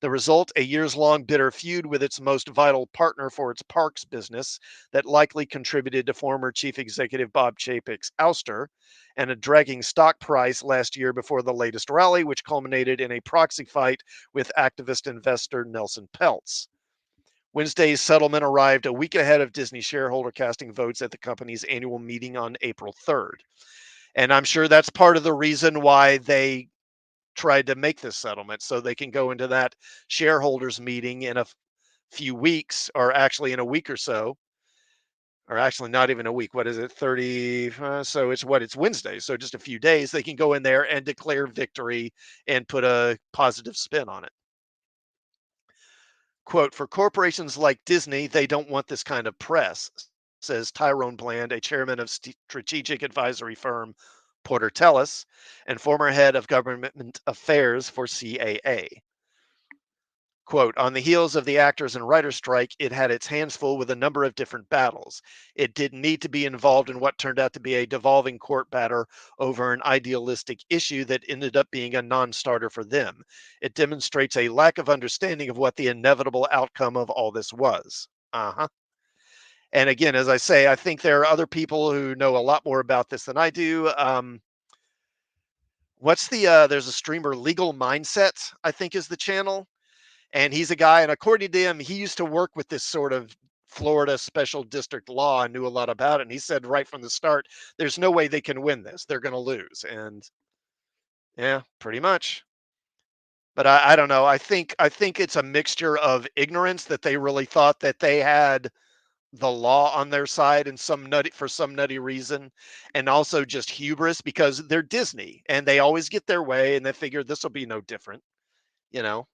The result, a years-long bitter feud with its most vital partner for its parks business that likely contributed to former chief executive Bob Chapek's ouster, and a dragging stock price last year before the latest rally, which culminated in a proxy fight with activist investor Nelson Peltz. Wednesday's settlement arrived a week ahead of Disney shareholder casting votes at the company's annual meeting on April 3rd. And I'm sure that's part of the reason why they tried to make this settlement, so they can go into that shareholders meeting in a few weeks, or actually in a week or so, or actually not even a week. What is it? 30. So it's Wednesday. So just a few days, they can go in there and declare victory and put a positive spin on it. Quote, for corporations like Disney, they don't want this kind of press, says Tyrone Bland, a chairman of strategic advisory firm Porter Tellis and former head of government affairs for CAA. Quote, on the heels of the actors and writers strike, it had its hands full with a number of different battles. It didn't need to be involved in what turned out to be a devolving court battle over an idealistic issue that ended up being a non-starter for them. It demonstrates a lack of understanding of what the inevitable outcome of all this was. Uh-huh. And again, as I say, I think there are other people who know a lot more about this than I do. There's a streamer, Legal Mindset, I think is the channel. And he's a guy, and according to him, he used to work with this sort of Florida special district law and knew a lot about it. And he said right from the start, there's no way they can win this. They're going to lose. And yeah, pretty much. But I don't know. I think it's a mixture of ignorance that they really thought that they had the law on their side and some nutty reason, and also just hubris because they're Disney and they always get their way and they figure this will be no different, you know.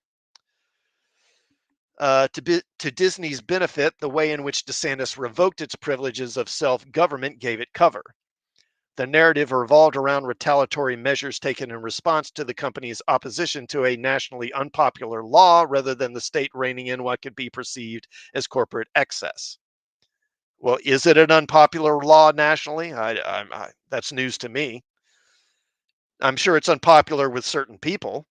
To Disney's benefit, the way in which DeSantis revoked its privileges of self-government gave it cover. The narrative revolved around retaliatory measures taken in response to the company's opposition to a nationally unpopular law rather than the state reining in what could be perceived as corporate excess. Well, is it an unpopular law nationally? That's news to me. I'm sure it's unpopular with certain people.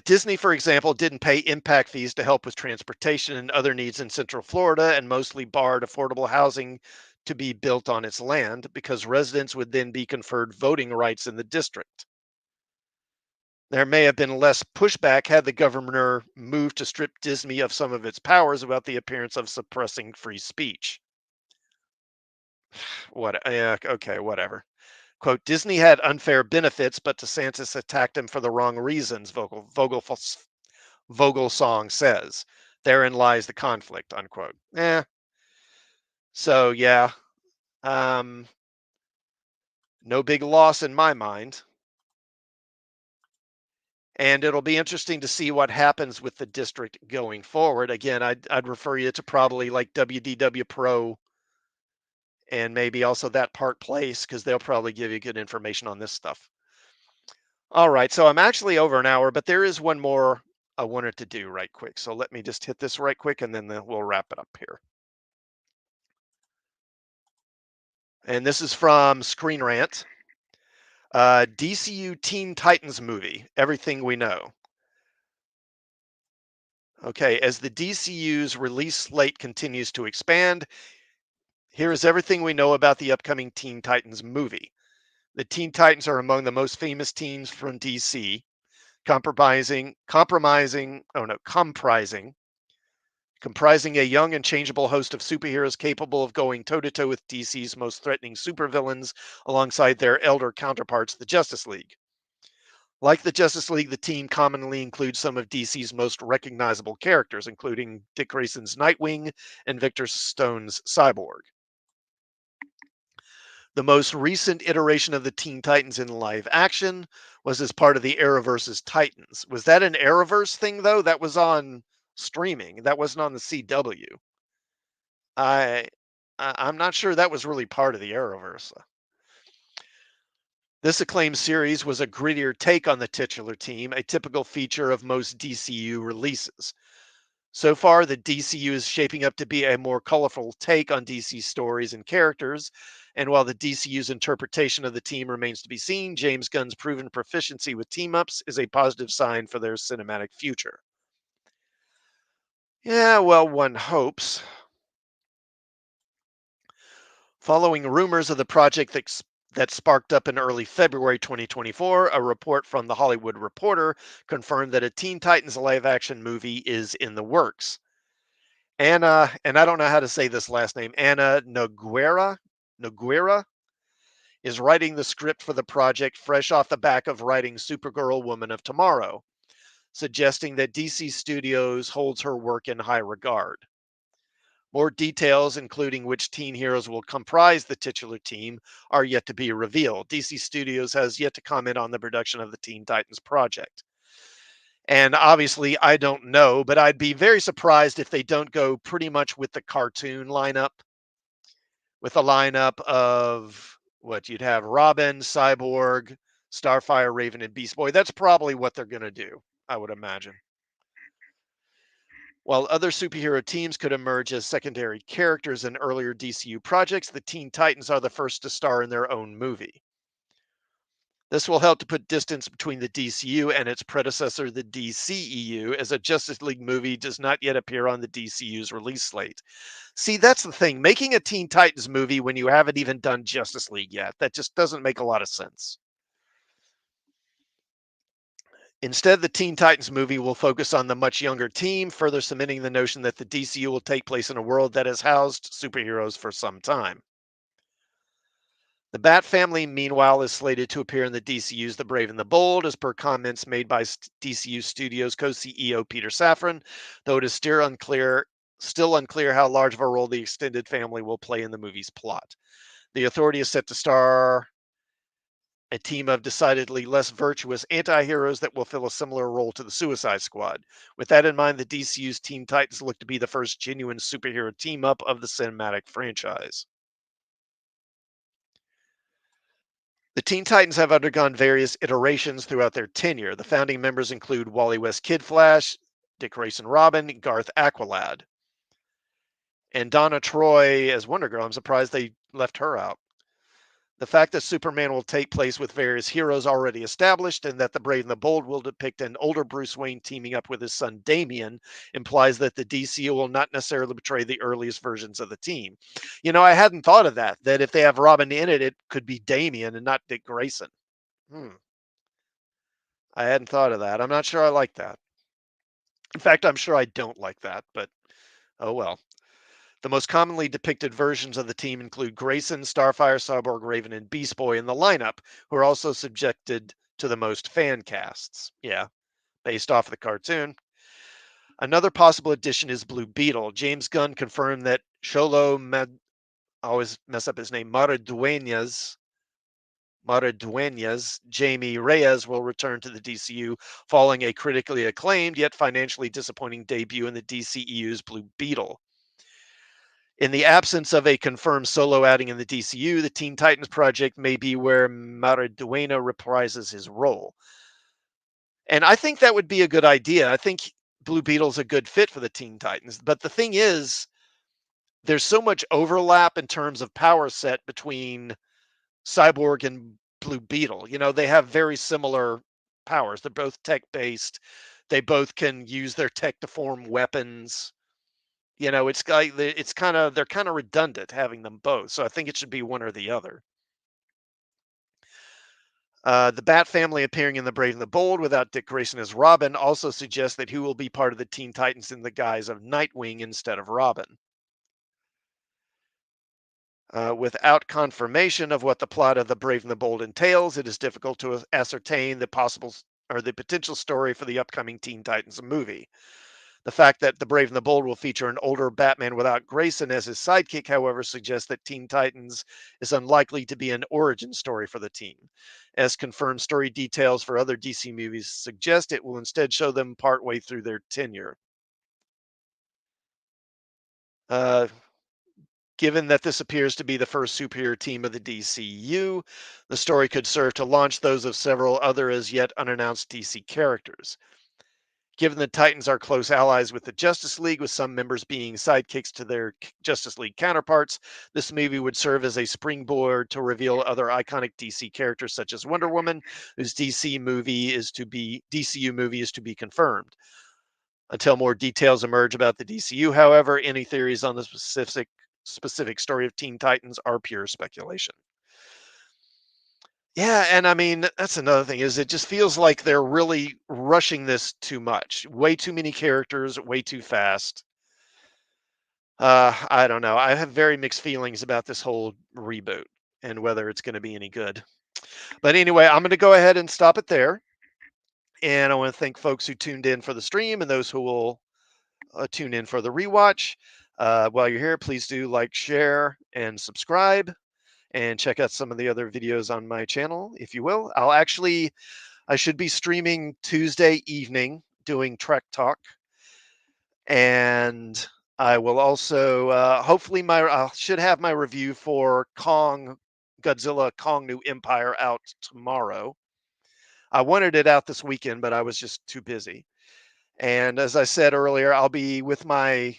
Disney, for example, didn't pay impact fees to help with transportation and other needs in Central Florida and mostly barred affordable housing to be built on its land because residents would then be conferred voting rights in the district. There may have been less pushback had the governor moved to strip Disney of some of its powers about the appearance of suppressing free speech. What? Yeah, okay, whatever. Quote, Disney had unfair benefits, but DeSantis attacked him for the wrong reasons, Vogelsong says. Therein lies the conflict, unquote. So yeah, um, no big loss in my mind. And it'll be interesting to see what happens with the district going forward. Again, I'd refer you to probably like WDW Pro and maybe also that Park Place because they'll probably give you good information on this stuff. All right, so I'm actually over an hour, but there is one more I wanted to do right quick. So let me just hit this right quick and then we'll wrap it up here. And this is from Screen Rant. DCU Teen Titans movie, Everything We Know. Okay, as the DCU's release slate continues to expand, here is everything we know about the upcoming Teen Titans movie. The Teen Titans are among the most famous teams from DC, comprising a young and changeable host of superheroes capable of going toe-to-toe with DC's most threatening supervillains alongside their elder counterparts, the Justice League. Like the Justice League, the team commonly includes some of DC's most recognizable characters, including Dick Grayson's Nightwing and Victor Stone's Cyborg. The most recent iteration of the Teen Titans in live action was as part of the Arrowverse's Titans. Was that an Arrowverse thing, though? That was on streaming. That wasn't on the CW. I I'm not sure that was really part of the Arrowverse. This acclaimed series was a grittier take on the titular team, a typical feature of most DCU releases. So far, the DCU is shaping up to be a more colorful take on DC stories and characters. And while the DCU's interpretation of the team remains to be seen, James Gunn's proven proficiency with team ups is a positive sign for their cinematic future. Yeah, well, one hopes. Following rumors of the project that sparked up in early February 2024. A report from The Hollywood Reporter confirmed that a Teen Titans live action movie is in the works. Anna, and I don't know how to say this last name, Anna Noguera is writing the script for the project fresh off the back of writing Supergirl Woman of Tomorrow, suggesting that DC Studios holds her work in high regard. More details, including which teen heroes will comprise the titular team, are yet to be revealed. DC Studios has yet to comment on the production of the Teen Titans project. And obviously, I don't know, but I'd be very surprised if they don't go pretty much with the cartoon lineup, with a lineup of what you'd have Robin, Cyborg, Starfire, Raven, and Beast Boy. That's probably what they're going to do, I would imagine. While other superhero teams could emerge as secondary characters in earlier DCU projects, the Teen Titans are the first to star in their own movie. This will help to put distance between the DCU and its predecessor, the DCEU, as a Justice League movie does not yet appear on the DCU's release slate. See, that's the thing. Making a Teen Titans movie when you haven't even done Justice League yet, that just doesn't make a lot of sense. Instead, the Teen Titans movie will focus on the much younger team, further cementing the notion that the DCU will take place in a world that has housed superheroes for some time. The Bat Family, meanwhile, is slated to appear in the DCU's The Brave and the Bold, as per comments made by DCU Studios co-CEO Peter Safran, though it is still unclear how large of a role the extended family will play in the movie's plot. The Authority is set to star a team of decidedly less virtuous anti-heroes that will fill a similar role to the Suicide Squad. With that in mind, the DCU's Teen Titans look to be the first genuine superhero team-up of the cinematic franchise. The Teen Titans have undergone various iterations throughout their tenure. The founding members include Wally West Kid Flash, Dick Grayson Robin, Garth Aqualad, and Donna Troy as Wonder Girl. I'm surprised they left her out. The fact that Superman will take place with various heroes already established and that The Brave and the Bold will depict an older Bruce Wayne teaming up with his son Damian implies that the DCU will not necessarily portray the earliest versions of the team. I hadn't thought of that if they have Robin in it, it could be Damian and not Dick Grayson. I hadn't thought of that. I'm not sure I like that. In fact, I'm sure I don't like that, but oh well. The most commonly depicted versions of the team include Grayson, Starfire, Cyborg, Raven, and Beast Boy in the lineup, who are also subjected to the most fan casts. Yeah, based off of the cartoon. Another possible addition is Blue Beetle. James Gunn confirmed that I always mess up his name, Maradueñas, Jamie Reyes will return to the DCU following a critically acclaimed yet financially disappointing debut in the DCEU's Blue Beetle. In the absence of a confirmed solo outing in the DCU, the Teen Titans project may be where Maraduena reprises his role. And I think that would be a good idea. I think Blue Beetle's a good fit for the Teen Titans. But the thing is, there's so much overlap in terms of power set between Cyborg and Blue Beetle. They have very similar powers. They're both tech based. They both can use their tech to form weapons. They're kind of redundant having them both. So I think it should be one or the other. The Bat Family appearing in The Brave and the Bold without Dick Grayson as Robin also suggests that he will be part of the Teen Titans in the guise of Nightwing instead of Robin. Without confirmation of what the plot of The Brave and the Bold entails, it is difficult to ascertain the potential story for the upcoming Teen Titans movie. The fact that The Brave and the Bold will feature an older Batman without Grayson as his sidekick, however, suggests that Teen Titans is unlikely to be an origin story for the team. As confirmed story details for other DC movies suggest, it will instead show them partway through their tenure. Given that this appears to be the first superhero team of the DCU, the story could serve to launch those of several other as yet unannounced DC characters. Given the Titans are close allies with the Justice League, with some members being sidekicks to their Justice League counterparts, this movie would serve as a springboard to reveal other iconic DC characters such as Wonder Woman, whose DCU movie is to be confirmed. Until more details emerge about the DCU, however, any theories on the specific story of Teen Titans are pure speculation. Yeah, and I mean, that's another thing is it just feels like they're really rushing this too much. Way too many characters, way too fast. I don't know. I have very mixed feelings about this whole reboot and whether it's going to be any good. But anyway, I'm going to go ahead and stop it there. And I want to thank folks who tuned in for the stream and those who will tune in for the rewatch. While you're here, please do like, share, and subscribe, and check out some of the other videos on my channel, if you will. I should be streaming Tuesday evening doing Trek Talk, and I will also hopefully I should have my review for Godzilla Kong New Empire out tomorrow. I wanted it out this weekend, but I was just too busy. And as I said earlier, I'll be with my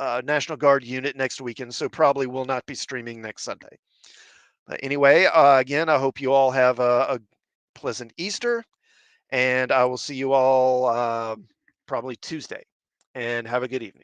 National Guard unit next weekend, so probably will not be streaming next Sunday. But anyway, again, I hope you all have a pleasant Easter, and I will see you all probably Tuesday. And have a good evening.